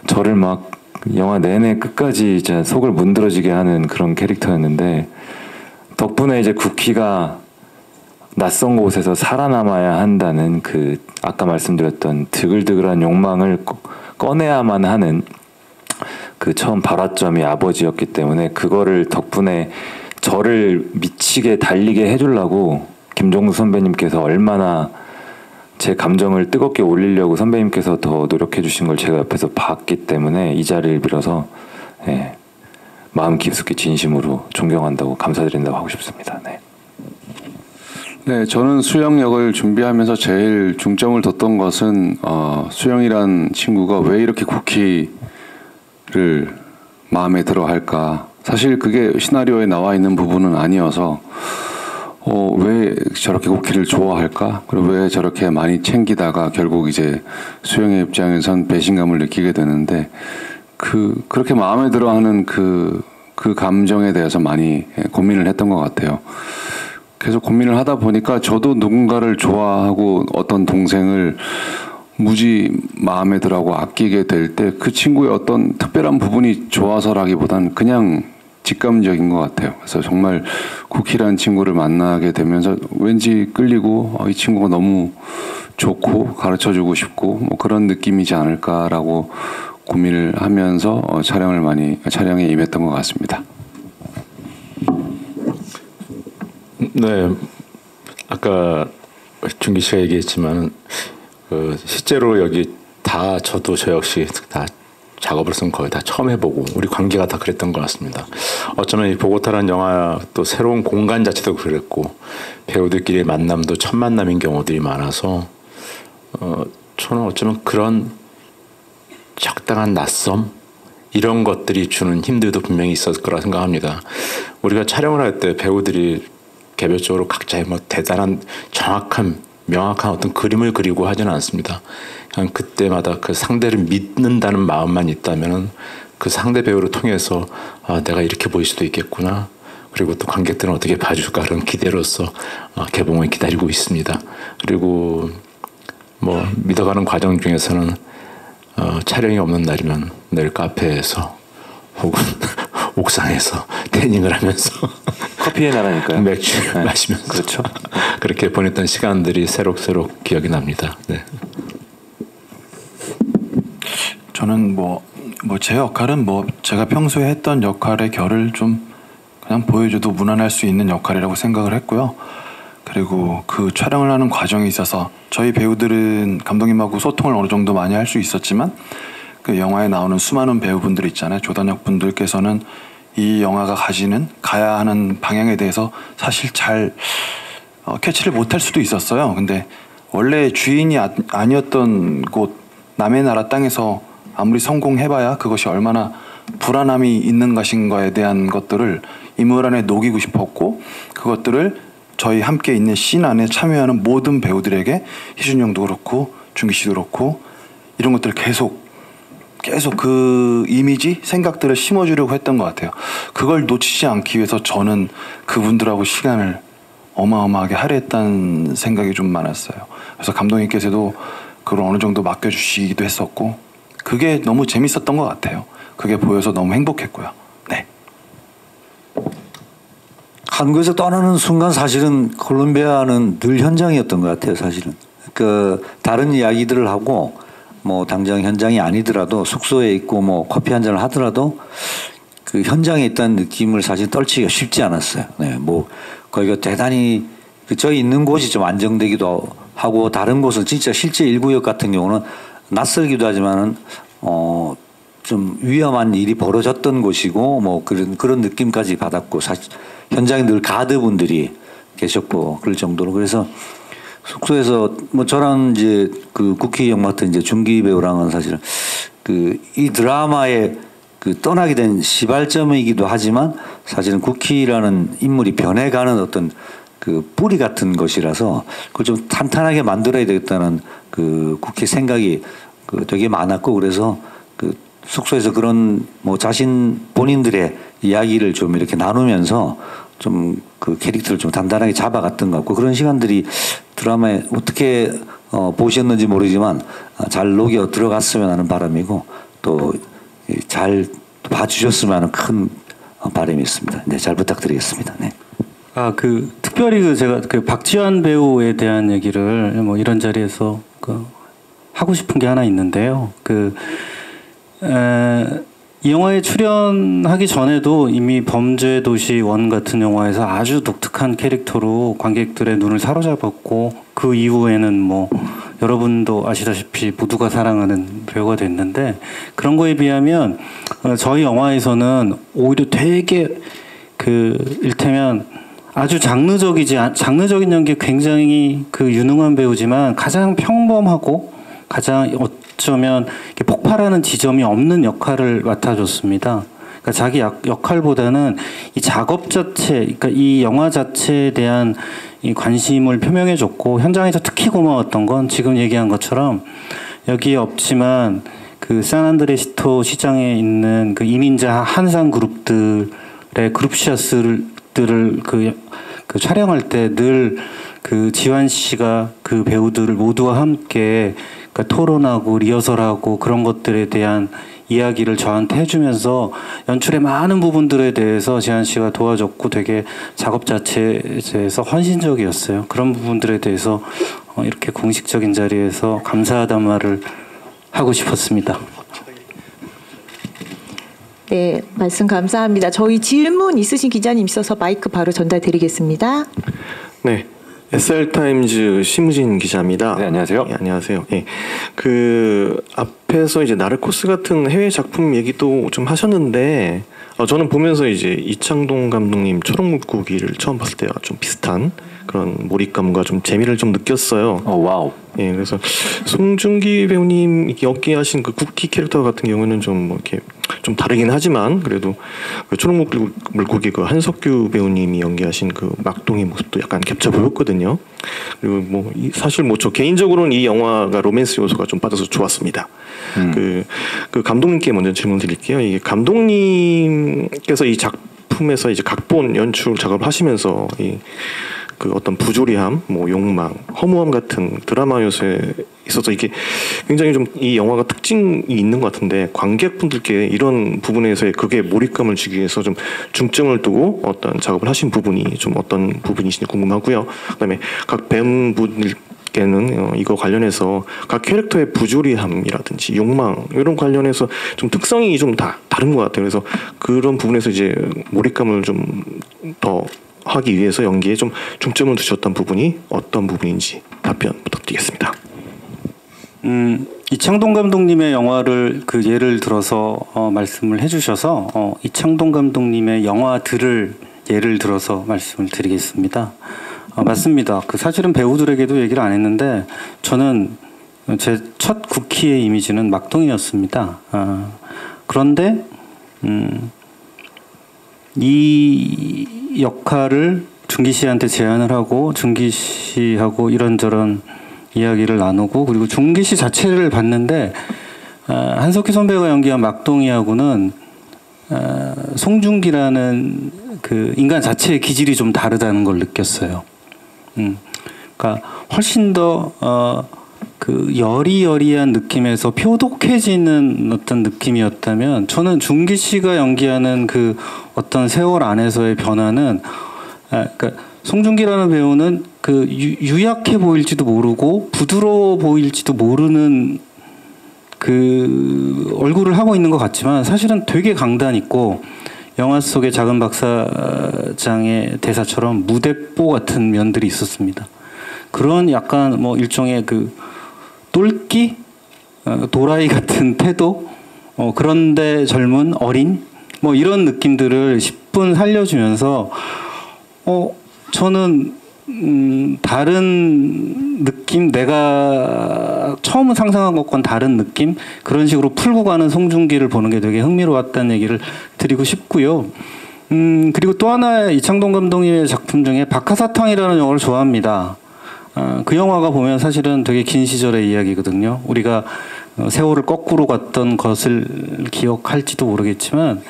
S3: 저를 막 영화 내내 끝까지 이제 속을 문드러지게 하는 그런 캐릭터였는데 덕분에 이제 국희가 낯선 곳에서 살아남아야 한다는 그 아까 말씀드렸던 드글드글한 욕망을 꺼내야만 하는 그 처음 발화점이 아버지였기 때문에 그거를 덕분에 저를 미치게 달리게 해주려고 김종수 선배님께서 얼마나 제 감정을 뜨겁게 올리려고 선배님께서 더 노력해 주신 걸 제가 옆에서 봤기 때문에 이 자리를 빌어서 마음 깊숙이 진심으로 존경한다고 감사드린다고 하고 싶습니다.
S2: 네, 저는 수영 역을 준비하면서 제일 중점을 뒀던 것은 수영이란 친구가 왜 이렇게 국희를 마음에 들어 할까. 사실 그게 시나리오에 나와 있는 부분은 아니어서 왜 저렇게 국희를 좋아할까? 그리고 왜 저렇게 많이 챙기다가 결국 이제 수영의 입장에선 배신감을 느끼게 되는데 그렇게 마음에 들어하는 그 감정에 대해서 많이 고민을 했던 것 같아요. 계속 고민을 하다 보니까 저도 누군가를 좋아하고 어떤 동생을 무지 마음에 들어하고 아끼게 될 때 그 친구의 어떤 특별한 부분이 좋아서라기보단 그냥 직감적인 것 같아요. 그래서 정말 국희라는 친구를 만나게 되면서 왠지 끌리고 이 친구가 너무 좋고 가르쳐주고 싶고 뭐 그런 느낌이지 않을까라고 고민을 하면서 촬영에 임했던 것 같습니다.
S4: 네, 아까 준기 씨가 얘기했지만 실제로 여기 저도 저 역시 다 작업을 쓴 거의 다 처음 해보고 우리 관계가 다 그랬던 것 같습니다. 어쩌면 이 보고타라는 영화 또 새로운 공간 자체도 그랬고 배우들끼리의 만남도 첫 만남인 경우들이 많아서 저는 어쩌면 그런 적당한 낯섦 이런 것들이 주는 힘들도 분명히 있었을 거라 생각합니다. 우리가 촬영을 할 때 배우들이 개별적으로 각자의 뭐 대단한 정확한 명확한 어떤 그림을 그리고 하지는 않습니다. 그냥 그때마다 그 상대를 믿는다는 마음만 있다면 그 상대 배우를 통해서 내가 이렇게 보일 수도 있겠구나. 그리고 또 관객들은 어떻게 봐줄까 그런 기대로서 개봉을 기다리고 있습니다. 그리고 뭐 믿어가는 과정 중에서는 촬영이 없는 날이면 늘 카페에서 혹은 옥상에서 태닝을 하면서
S3: 커피의 나라니까요.
S4: 맥주를 마시면서
S3: 그렇죠.
S4: 그렇게 보냈던 시간들이 새록새록 기억이 납니다. 네.
S5: 저는 뭐 제 역할은 뭐 제가 평소에 했던 역할의 결을 좀 그냥 보여줘도 무난할 수 있는 역할이라고 생각을 했고요. 그리고 그 촬영을 하는 과정에 있어서 저희 배우들은 감독님하고 소통을 어느 정도 많이 할 수 있었지만 그 영화에 나오는 수많은 배우분들 있잖아요. 조단역 분들께서는 이 영화가 가야 하는 방향에 대해서 사실 잘 캐치를 못할 수도 있었어요. 근데 원래 주인이 아니었던 곳 남의 나라 땅에서 아무리 성공해봐야 그것이 얼마나 불안함이 있는 것인가에 대한 것들을 인물 안에 녹이고 싶었고 그것들을 저희 함께 있는 씬 안에 참여하는 모든 배우들에게 희준형도 그렇고 준기 씨도 그렇고 이런 것들을 계속 그 이미지, 생각들을 심어주려고 했던 것 같아요. 그걸 놓치지 않기 위해서 저는 그분들하고 시간을 어마어마하게 할애했다는 생각이 좀 많았어요. 그래서 감독님께서도 그걸 어느 정도 맡겨주시기도 했었고 그게 너무 재밌었던 것 같아요. 그게 보여서 너무 행복했고요. 네.
S6: 한국에서 떠나는 순간 사실은 콜롬비아는 늘 현장이었던 것 같아요. 사실은 그 다른 이야기들을 하고 뭐 당장 현장이 아니더라도 숙소에 있고 뭐 커피 한 잔을 하더라도 그 현장에 있다는 느낌을 사실 떨치기가 쉽지 않았어요. 네, 뭐 거기가 대단히 저희 있는 곳이 좀 안정되기도 하고 다른 곳은 진짜 실제 1구역 같은 경우는 낯설기도 하지만은 좀 위험한 일이 벌어졌던 곳이고 뭐 그런 느낌까지 받았고 사실 현장에 늘 가드분들이 계셨고 그럴 정도로 그래서 숙소에서 뭐 저랑 이제 그 국희 형 맡은 이제 준기 배우랑은 사실은 그 이 드라마의 그 떠나게 된 시발점이기도 하지만 사실은 국희라는 인물이 변해가는 어떤 그 뿌리 같은 것이라서 그걸 좀 탄탄하게 만들어야 되겠다는 그 국희 생각이 그 되게 많았고 그래서 그 숙소에서 그런 뭐 자신 본인들의 이야기를 좀 이렇게 나누면서 좀 그 캐릭터를 좀 단단하게 잡아갔던 것 같고 그런 시간들이 드라마에 어떻게 보셨는지 모르지만 잘 녹여 들어갔으면 하는 바람이고 또 잘 봐주셨으면 하는 큰 바람이 있습니다. 네, 잘 부탁드리겠습니다. 네.
S7: 그 특별히 그 제가 그 박지환 배우에 대한 얘기를 뭐 이런 자리에서 그 하고 싶은 게 하나 있는데요. 이 영화에 출연하기 전에도 이미 범죄 도시 1 같은 영화에서 아주 독특한 캐릭터로 관객들의 눈을 사로잡았고 그 이후에는 뭐 여러분도 아시다시피 모두가 사랑하는 배우가 됐는데 그런 거에 비하면 저희 영화에서는 오히려 되게 그 일테면 아주 장르적인 연기 굉장히 그 유능한 배우지만 가장 평범하고 가장 어쩌면 폭발하는 지점이 없는 역할을 맡아줬습니다. 그러니까 자기 역할보다는 이 작업 자체, 그러니까 이 영화 자체에 대한 이 관심을 표명해줬고 현장에서 특히 고마웠던 건 지금 얘기한 것처럼 여기에 없지만 그 산안드레시토 시장에 있는 그 이민자 한상 그룹들의 그룹샷들을 그 촬영할 때 늘 그 지환 씨가 그 배우들을 모두와 함께 그러니까 토론하고 리허설하고 그런 것들에 대한 이야기를 저한테 해주면서 연출의 많은 부분들에 대해서 지한 씨가 도와줬고 되게 작업 자체에서 헌신적이었어요. 그런 부분들에 대해서 이렇게 공식적인 자리에서 감사하다는 말을 하고 싶었습니다.
S1: 네, 말씀 감사합니다. 저희 질문 있으신 기자님 있어서 마이크 바로 전달드리겠습니다.
S13: 네. SR타임즈 심우진 기자입니다.
S3: 네, 안녕하세요.
S13: 네, 안녕하세요. 예. 그 앞에서 이제 나르코스 같은 해외 작품 얘기도 좀 하셨는데 저는 보면서 이제 이창동 감독님 초록물고기를 처음 봤을 때와 좀 비슷한 그런 몰입감과 좀 재미를 좀 느꼈어요.
S3: 와우.
S13: 예, 그래서 송중기 배우님 연기하신 그 국희 캐릭터 같은 경우는 좀 뭐 이렇게 좀 다르긴 하지만 그래도 그 초록물고기 그 한석규 배우님이 연기하신 그 막둥이 모습도 약간 겹쳐 보였거든요. 그리고 뭐 사실 뭐 저 개인적으로는 이 영화가 로맨스 요소가 좀 빠져서 좋았습니다. 그 감독님께 먼저 질문 드릴게요. 이게 감독님께서 이 작품에서 이제 각본 연출 작업을 하시면서 그 어떤 부조리함, 뭐 욕망, 허무함 같은 드라마 요소에 있어서 이게 굉장히 좀 이 영화가 특징이 있는 것 같은데 관객분들께 이런 부분에서의 그게 몰입감을 주기 위해서 좀 중점을 두고 어떤 작업을 하신 부분이 좀 어떤 부분이신지 궁금하고요. 그다음에 각 배우분들께는 이거 관련해서 각 캐릭터의 부조리함이라든지 욕망 이런 관련해서 좀 특성이 좀 다 다른 것 같아요. 그래서 그런 부분에서 이제 몰입감을 좀 더 하기 위해서 연기에 좀 중점을 두셨던 부분이 어떤 부분인지 답변 부탁드리겠습니다.
S7: 이창동 감독님의 영화를 그 예를 들어서 말씀을 해주셔서 이창동 감독님의 영화들을 예를 들어서 말씀을 드리겠습니다. 맞습니다. 그 사실은 배우들에게도 얘기를 안 했는데 저는 제 첫 국희의 이미지는 막둥이였습니다. 그런데 이 역할을 준기 씨한테 제안을 하고 준기 씨하고 이런저런 이야기를 나누고 그리고 준기 씨 자체를 봤는데 한석희 선배가 연기한 막둥이하고는 송중기라는 그 인간 자체의 기질이 좀 다르다는 걸 느꼈어요. 그러니까 훨씬 더 그 여리여리한 느낌에서 표독해지는 어떤 느낌이었다면 저는 준기 씨가 연기하는 그 어떤 세월 안에서의 변화는 그러니까 송중기라는 배우는 그 유약해 보일지도 모르고 부드러워 보일지도 모르는 그 얼굴을 하고 있는 것 같지만 사실은 되게 강단 있고 영화 속의 작은 박사장의 대사처럼 무대뽀 같은 면들이 있었습니다. 그런 약간 뭐 일종의 그 똘끼? 도라이 같은 태도? 그런데 젊은 어린? 뭐 이런 느낌들을 10분 살려주면서 저는 다른 느낌? 내가 처음 상상한 것과는 다른 느낌? 그런 식으로 풀고 가는 송중기를 보는 게 되게 흥미로웠다는 얘기를 드리고 싶고요. 그리고 또 하나의 이창동 감독님의 작품 중에 박하사탕이라는 영화를 좋아합니다. 그 영화가 보면 사실은 되게 긴 시절의 이야기거든요. 우리가 세월을 거꾸로 갔던 것을 기억할지도 모르겠지만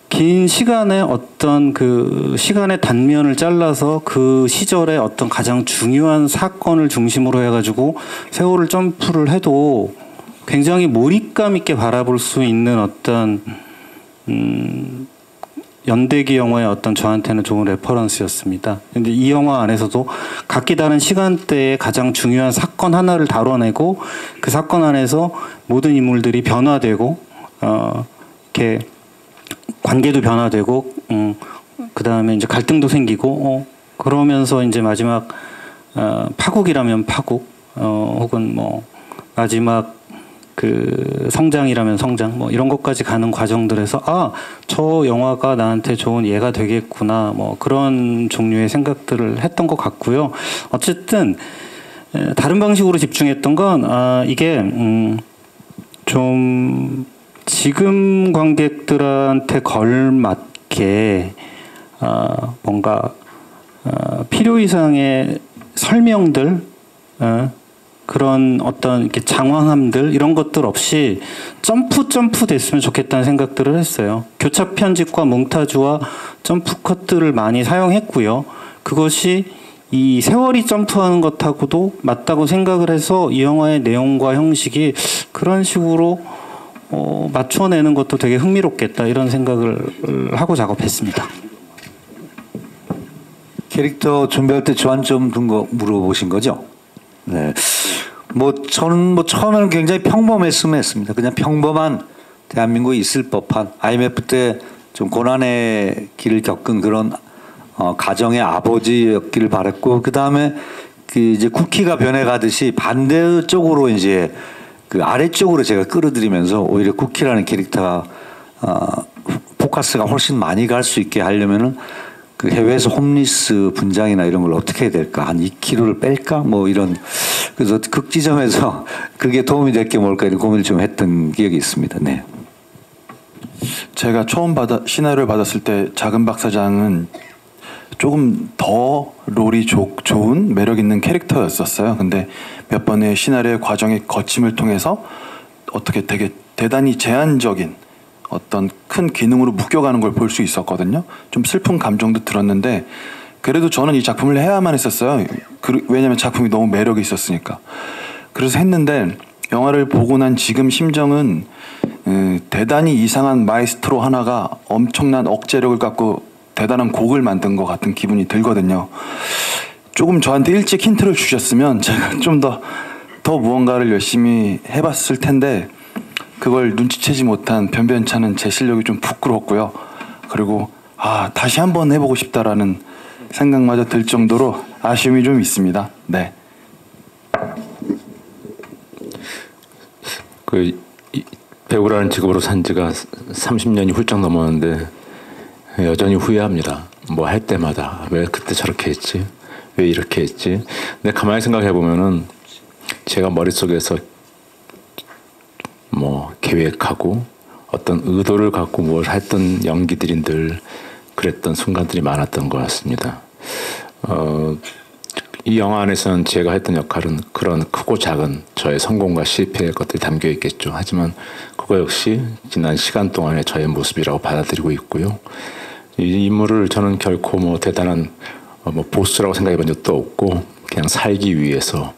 S7: 긴 시간의 어떤 그 시간의 단면을 잘라서 그 시절의 어떤 가장 중요한 사건을 중심으로 해가지고 세월을 점프를 해도 굉장히 몰입감 있게 바라볼 수 있는 어떤 연대기 영화의 어떤 저한테는 좋은 레퍼런스였습니다. 근데 이 영화 안에서도 각기 다른 시간대에 가장 중요한 사건 하나를 다뤄내고 그 사건 안에서 모든 인물들이 변화되고 이렇게 관계도 변화되고 그 다음에 이제 갈등도 생기고 그러면서 이제 마지막 파국이라면 파국 혹은 뭐 마지막 그 성장이라면 성장 뭐 이런 것까지 가는 과정들에서 저 영화가 나한테 좋은 예가 되겠구나 뭐 그런 종류의 생각들을 했던 것 같고요. 어쨌든 다른 방식으로 집중했던 건 이게 좀 지금 관객들한테 걸맞게 뭔가 필요 이상의 설명들 그런 어떤 이렇게 장황함들 이런 것들 없이 점프 됐으면 좋겠다는 생각들을 했어요. 교차 편집과 몽타주와 점프 컷들을 많이 사용했고요. 그것이 이 세월이 점프하는 것하고도 맞다고 생각을 해서 이 영화의 내용과 형식이 그런 식으로 맞춰내는 것도 되게 흥미롭겠다 이런 생각을 하고 작업했습니다.
S6: 캐릭터 준비할 때 주안점 둔 거 물어보신 거죠? 네. 저는 처음에는 굉장히 평범했으면 했습니다. 그냥 평범한 대한민국에 있을 법한 IMF 때 좀 고난의 길을 겪은 그런 가정의 아버지였기를 바랬고 그 다음에 이제 쿠키가 변해가듯이 반대쪽으로 이제 그 아래쪽으로 제가 끌어들이면서 오히려 쿠키라는 캐릭터가 포커스가 훨씬 많이 갈 수 있게 하려면은 그 해외에서 홈리스 분장이나 이런 걸 어떻게 해야 될까? 한 2kg를 뺄까? 뭐 이런 그래서 극 지점에서 그게 도움이 될 게 뭘까 이런 고민을 좀 했던 기억이 있습니다. 네.
S5: 제가 처음 시나리오를 받았을 때 작은 박사장은 조금 더 롤이 좋은 매력 있는 캐릭터였었어요. 근데 몇 번의 시나리오의 과정의 거침을 통해서 어떻게 되게 대단히 제한적인 어떤 큰 기능으로 묶여가는 걸 볼 수 있었거든요. 좀 슬픈 감정도 들었는데 그래도 저는 이 작품을 해야만 했었어요. 왜냐하면 작품이 너무 매력이 있었으니까. 그래서 했는데 영화를 보고 난 지금 심정은 대단히 이상한 마에스트로 하나가 엄청난 억제력을 갖고 대단한 곡을 만든 것 같은 기분이 들거든요. 조금 저한테 일찍 힌트를 주셨으면 제가 좀 더 무언가를 열심히 해봤을 텐데 그걸 눈치채지 못한 변변찮은 제 실력이 좀 부끄럽고요. 그리고 다시 한번 해보고 싶다라는 생각마저 들 정도로 아쉬움이 좀 있습니다. 네.
S4: 배우라는 직업으로 산 지가 30년이 훌쩍 넘었는데 여전히 후회합니다. 뭐 할 때마다 왜 그때 저렇게 했지? 왜 이렇게 했지? 근데 가만히 생각해 보면은 제가 머릿속에서 뭐 계획하고 어떤 의도를 갖고 뭘 했던 연기들이 늘 그랬던 순간들이 많았던 것 같습니다. 이 영화 안에서는 제가 했던 역할은 그런 크고 작은 저의 성공과 실패의 것들이 담겨 있겠죠. 하지만 그거 역시 지난 시간 동안의 저의 모습이라고 받아들이고 있고요. 이 인물을 저는 결코 뭐 대단한 보스라고 생각해 본 적도 없고 그냥 살기 위해서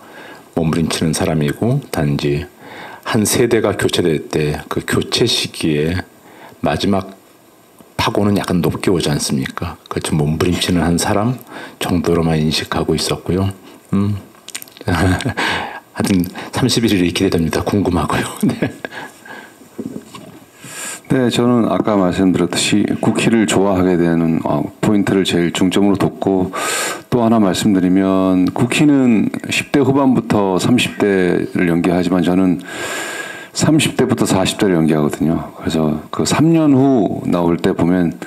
S4: 몸부림치는 사람이고 단지 한 세대가 교체될 때 그 교체 시기에 마지막 파고는 약간 높게 오지 않습니까? 그렇죠. 몸부림치는 한 사람 정도로만 인식하고 있었고요. 하여튼 31일이 기대됩니다. 궁금하고요. 네.
S2: 네, 저는 아까 말씀드렸듯이 쿠키를 좋아하게 되는 포인트를 제일 중점으로 뒀고 또 하나 말씀드리면 쿠키는 10대 후반부터 30대를 연기하지만 저는 30대부터 40대를 연기하거든요. 그래서 그 3년 후 나올 때 보면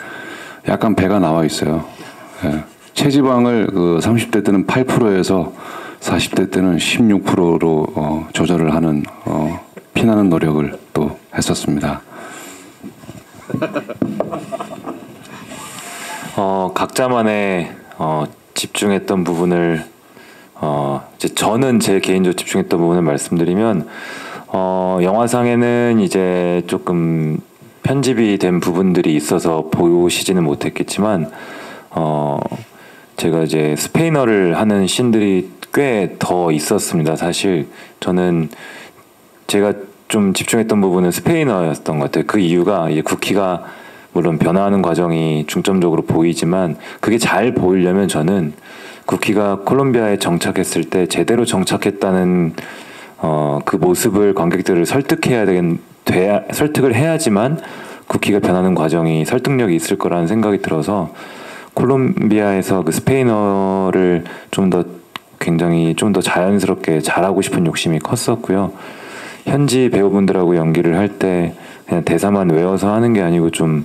S2: 약간 배가 나와 있어요. 예. 체지방을 그 30대 때는 8%에서 40대 때는 16%로 조절을 하는 피나는 노력을 또 했었습니다.
S3: 각자만의 집중했던 부분을 이제 저는 제 개인적으로 집중했던 부분을 말씀드리면 영화상에는 이제 조금 편집이 된 부분들이 있어서 보시지는 못했겠지만 제가 이제 스페인어를 하는 씬들이 꽤 더 있었습니다. 사실 저는 제가 좀 집중했던 부분은 스페인어였던 것 같아요. 그 이유가 이제 쿠키가 물론 변화하는 과정이 중점적으로 보이지만 그게 잘 보이려면 저는 쿠키가 콜롬비아에 정착했을 때 제대로 정착했다는 그 모습을 관객들을 설득을 해야지만 쿠키가 변하는 과정이 설득력이 있을 거라는 생각이 들어서 콜롬비아에서 그 스페인어를 좀 더 자연스럽게 잘하고 싶은 욕심이 컸었고요. 현지 배우분들하고 연기를 할 때 그냥 대사만 외워서 하는 게 아니고 좀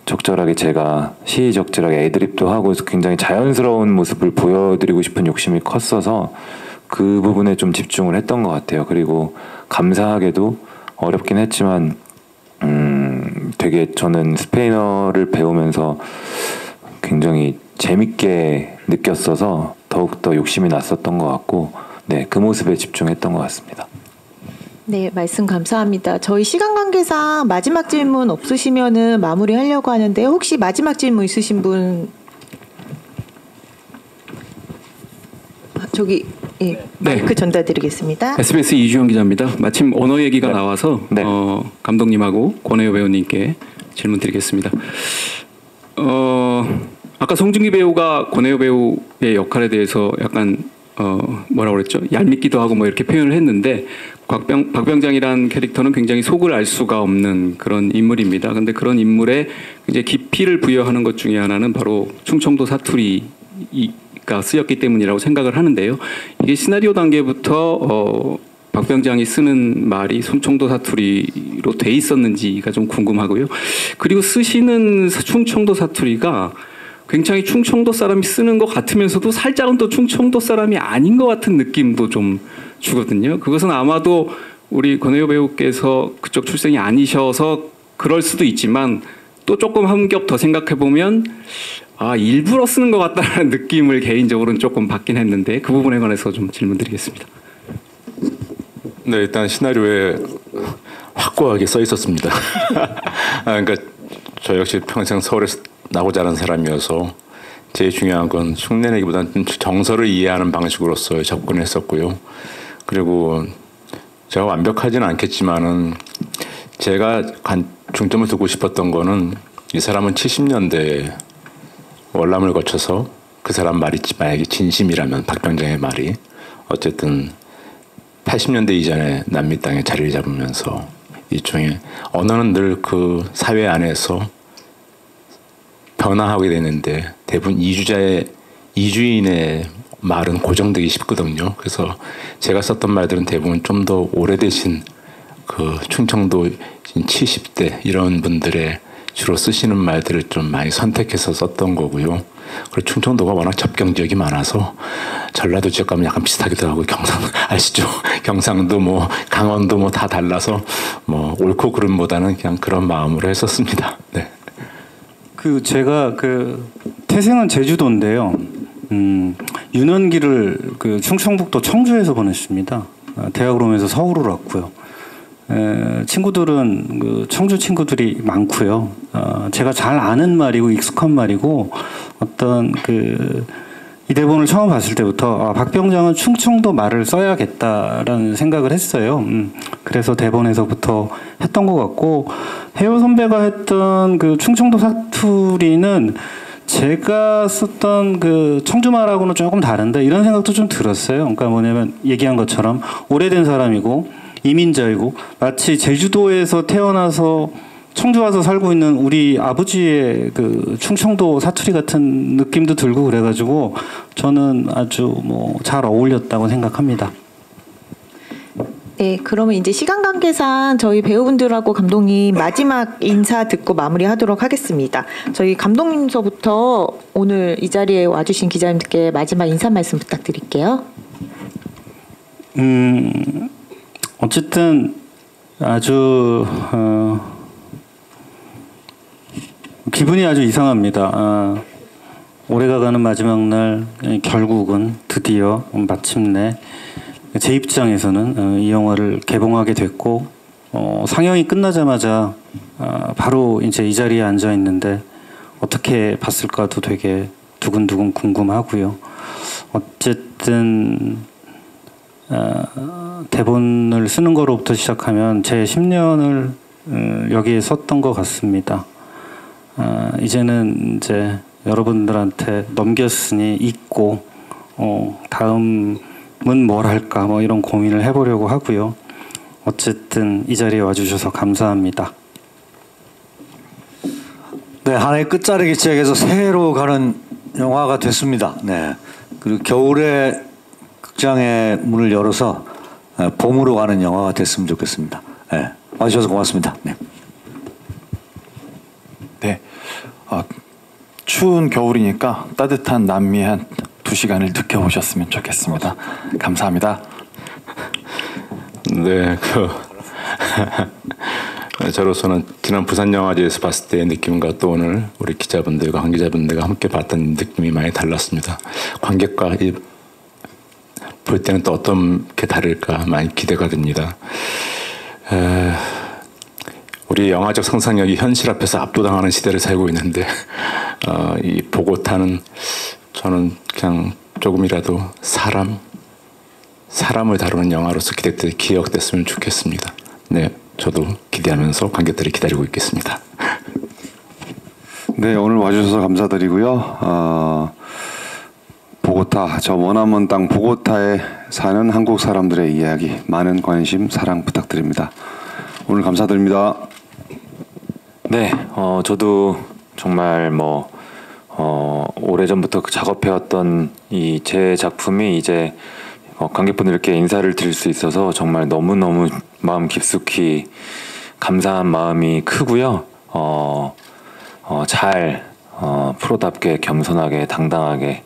S3: 적절하게 제가 시의적절하게 애드립도 하고 굉장히 자연스러운 모습을 보여드리고 싶은 욕심이 컸어서 그 부분에 좀 집중을 했던 것 같아요. 그리고 감사하게도 어렵긴 했지만 되게 저는 스페인어를 배우면서 굉장히 재밌게 느꼈어서 더욱더 욕심이 났었던 것 같고 네, 그 모습에 집중했던 것 같습니다.
S1: 네, 말씀 감사합니다. 저희 시간 관계상 마지막 질문 없으시면은 마무리하려고 하는데 혹시 마지막 질문 있으신 분? 저기 마이크 전달드리겠습니다.
S14: SBS 이주영 기자입니다. 마침 언어 얘기가 나와서 감독님하고 권혜요 배우님께 질문 드리겠습니다. 아까 송중기 배우가 권혜요 배우의 역할에 대해서 약간 뭐라고 그랬죠? 얄밉기도 하고 뭐 이렇게 표현을 했는데 박병장이라는 캐릭터는 굉장히 속을 알 수가 없는 그런 인물입니다. 근데 그런 인물에 이제 깊이를 부여하는 것 중에 하나는 바로 충청도 사투리가 쓰였기 때문이라고 생각을 하는데요. 이게 시나리오 단계부터 박병장이 쓰는 말이 충청도 사투리로 돼 있었는지가 좀 궁금하고요. 그리고 쓰시는 충청도 사투리가 굉장히 충청도 사람이 쓰는 것 같으면서도 살짝은 또 충청도 사람이 아닌 것 같은 느낌도 좀 주거든요. 그것은 아마도 우리 권혜요 배우께서 그쪽 출생이 아니셔서 그럴 수도 있지만 또 조금 한 겹 더 생각해 보면 일부러 쓰는 것 같다는 느낌을 개인적으로는 조금 받긴 했는데 그 부분에 관해서 좀 질문드리겠습니다.
S4: 네, 일단 시나리오에 확고하게 써 있었습니다. 그러니까 저 역시 평생 서울에서 나고 자란 사람이어서 제일 중요한 건 흉내내기보다는 정서를 이해하는 방식으로서 접근했었고요. 그리고 제가 완벽하지는 않겠지만은 제가 중점을 두고 싶었던 거는 이 사람은 70년대에 월남을 거쳐서 그 사람 말이 만약에 진심이라면 박병장의 말이 어쨌든 80년대 이전에 남미 땅에 자리를 잡으면서 일종의 언어는 늘 그 사회 안에서 변화하게 되는데 대부분 이주인의 말은 고정되기 쉽거든요. 그래서 제가 썼던 말들은 대부분 좀 더 오래되신 그 충청도 70대 이런 분들의 주로 쓰시는 말들을 좀 많이 선택해서 썼던 거고요. 그리고 충청도가 워낙 접경 지역이 많아서 전라도 지역 가면 약간 비슷하기도 하고 경상 아시죠? 경상도 뭐 강원도 뭐 다 달라서 뭐 옳고 그름보다는 그냥 그런 마음으로 했었습니다. 네.
S7: 그 제가 그 태생은 제주도인데요. 유년기를 그 충청북도 청주에서 보냈습니다. 대학을 오면서 서울을 왔고요. 친구들은 그 청주 친구들이 많고요. 제가 잘 아는 말이고 익숙한 말이고 어떤 이 대본을 처음 봤을 때부터 박병장은 충청도 말을 써야겠다라는 생각을 했어요. 그래서 대본에서부터 했던 것 같고 혜호 선배가 했던 그 충청도 사투리는 제가 썼던 그 청주말하고는 조금 다른데 이런 생각도 좀 들었어요. 그러니까 뭐냐면 얘기한 것처럼 오래된 사람이고 이민자이고 마치 제주도에서 태어나서 청주 와서 살고 있는 우리 아버지의 그 충청도 사투리 같은 느낌도 들고 그래가지고 저는 아주 뭐 잘 어울렸다고 생각합니다.
S1: 네, 그러면 이제 시간 관계상 저희 배우분들하고 감독님 마지막 인사 듣고 마무리하도록 하겠습니다. 저희 감독님서부터 오늘 이 자리에 와주신 기자님들께 마지막 인사 말씀 부탁드릴게요.
S7: 어쨌든 아주 기분이 아주 이상합니다. 올해가 가는 마지막 날 결국은 드디어 마침내 제 입장에서는 이 영화를 개봉하게 됐고 상영이 끝나자마자 바로 이제 이 자리에 앉아 있는데 어떻게 봤을까도 되게 두근두근 궁금하고요. 어쨌든 대본을 쓰는 거로부터 시작하면 제 10년을 여기에 썼던 것 같습니다. 이제는 이제 여러분들한테 넘겼으니 잊고 다음은 뭘 할까 뭐 이런 고민을 해보려고 하고요. 어쨌든 이 자리에 와주셔서 감사합니다.
S6: 네, 한 해 끝자락에 시작해서 새해로 가는 영화가 됐습니다. 네, 그리고 겨울에 극장의 문을 열어서 봄으로 가는 영화가 됐으면 좋겠습니다. 네, 와주셔서 고맙습니다. 네.
S5: 네, 추운 겨울이니까 따뜻한 남미 한 2시간을 느껴보셨으면 좋겠습니다. 감사합니다.
S4: 네, 저로서는 지난 부산영화제에서 봤을 때의 느낌과 또 오늘 우리 기자분들과 관계자분들과 함께 봤던 느낌이 많이 달랐습니다. 관객과 볼 때는 또 어떻게 다를까 많이 기대가 됩니다. 우리 영화적 상상력이 현실 앞에서 압도당하는 시대를 살고 있는데 이 보고타는 저는 그냥 조금이라도 사람을 다루는 영화로서 기억됐으면 좋겠습니다. 네, 저도 기대하면서 관객들이 기다리고 있겠습니다.
S2: 네, 오늘 와주셔서 감사드리고요. 보고타, 저 머나먼 땅 보고타에 사는 한국 사람들의 이야기, 많은 관심, 사랑 부탁드립니다. 오늘 감사드립니다.
S3: 네, 저도 정말 오래전부터 작업해왔던 이 제 작품이 이제 관객분들께 인사를 드릴 수 있어서 정말 너무너무 마음 깊숙이 감사한 마음이 크고요. 잘 프로답게 겸손하게 당당하게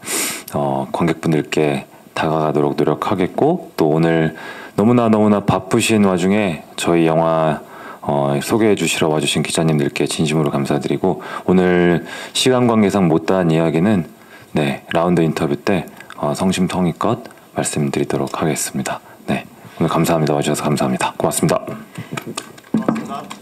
S3: 관객분들께 다가가도록 노력하겠고, 또 오늘 너무나 바쁘신 와중에 저희 영화 소개해 주시러 와주신 기자님들께 진심으로 감사드리고, 오늘 시간 관계상 못다한 이야기는 라운드 인터뷰 때 성심성의껏 말씀드리도록 하겠습니다. 네, 오늘 감사합니다. 와주셔서 감사합니다. 고맙습니다.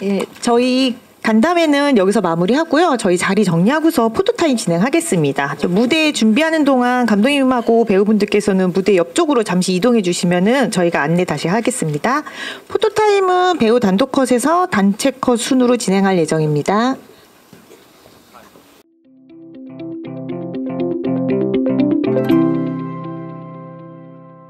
S1: 예, 저희 간담회는 여기서 마무리하고요. 저희 자리 정리하고서 포토타임 진행하겠습니다. 무대 준비하는 동안 감독님하고 배우분들께서는 무대 옆쪽으로 잠시 이동해 주시면은 저희가 안내 다시 하겠습니다. 포토타임은 배우 단독 컷에서 단체 컷 순으로 진행할 예정입니다.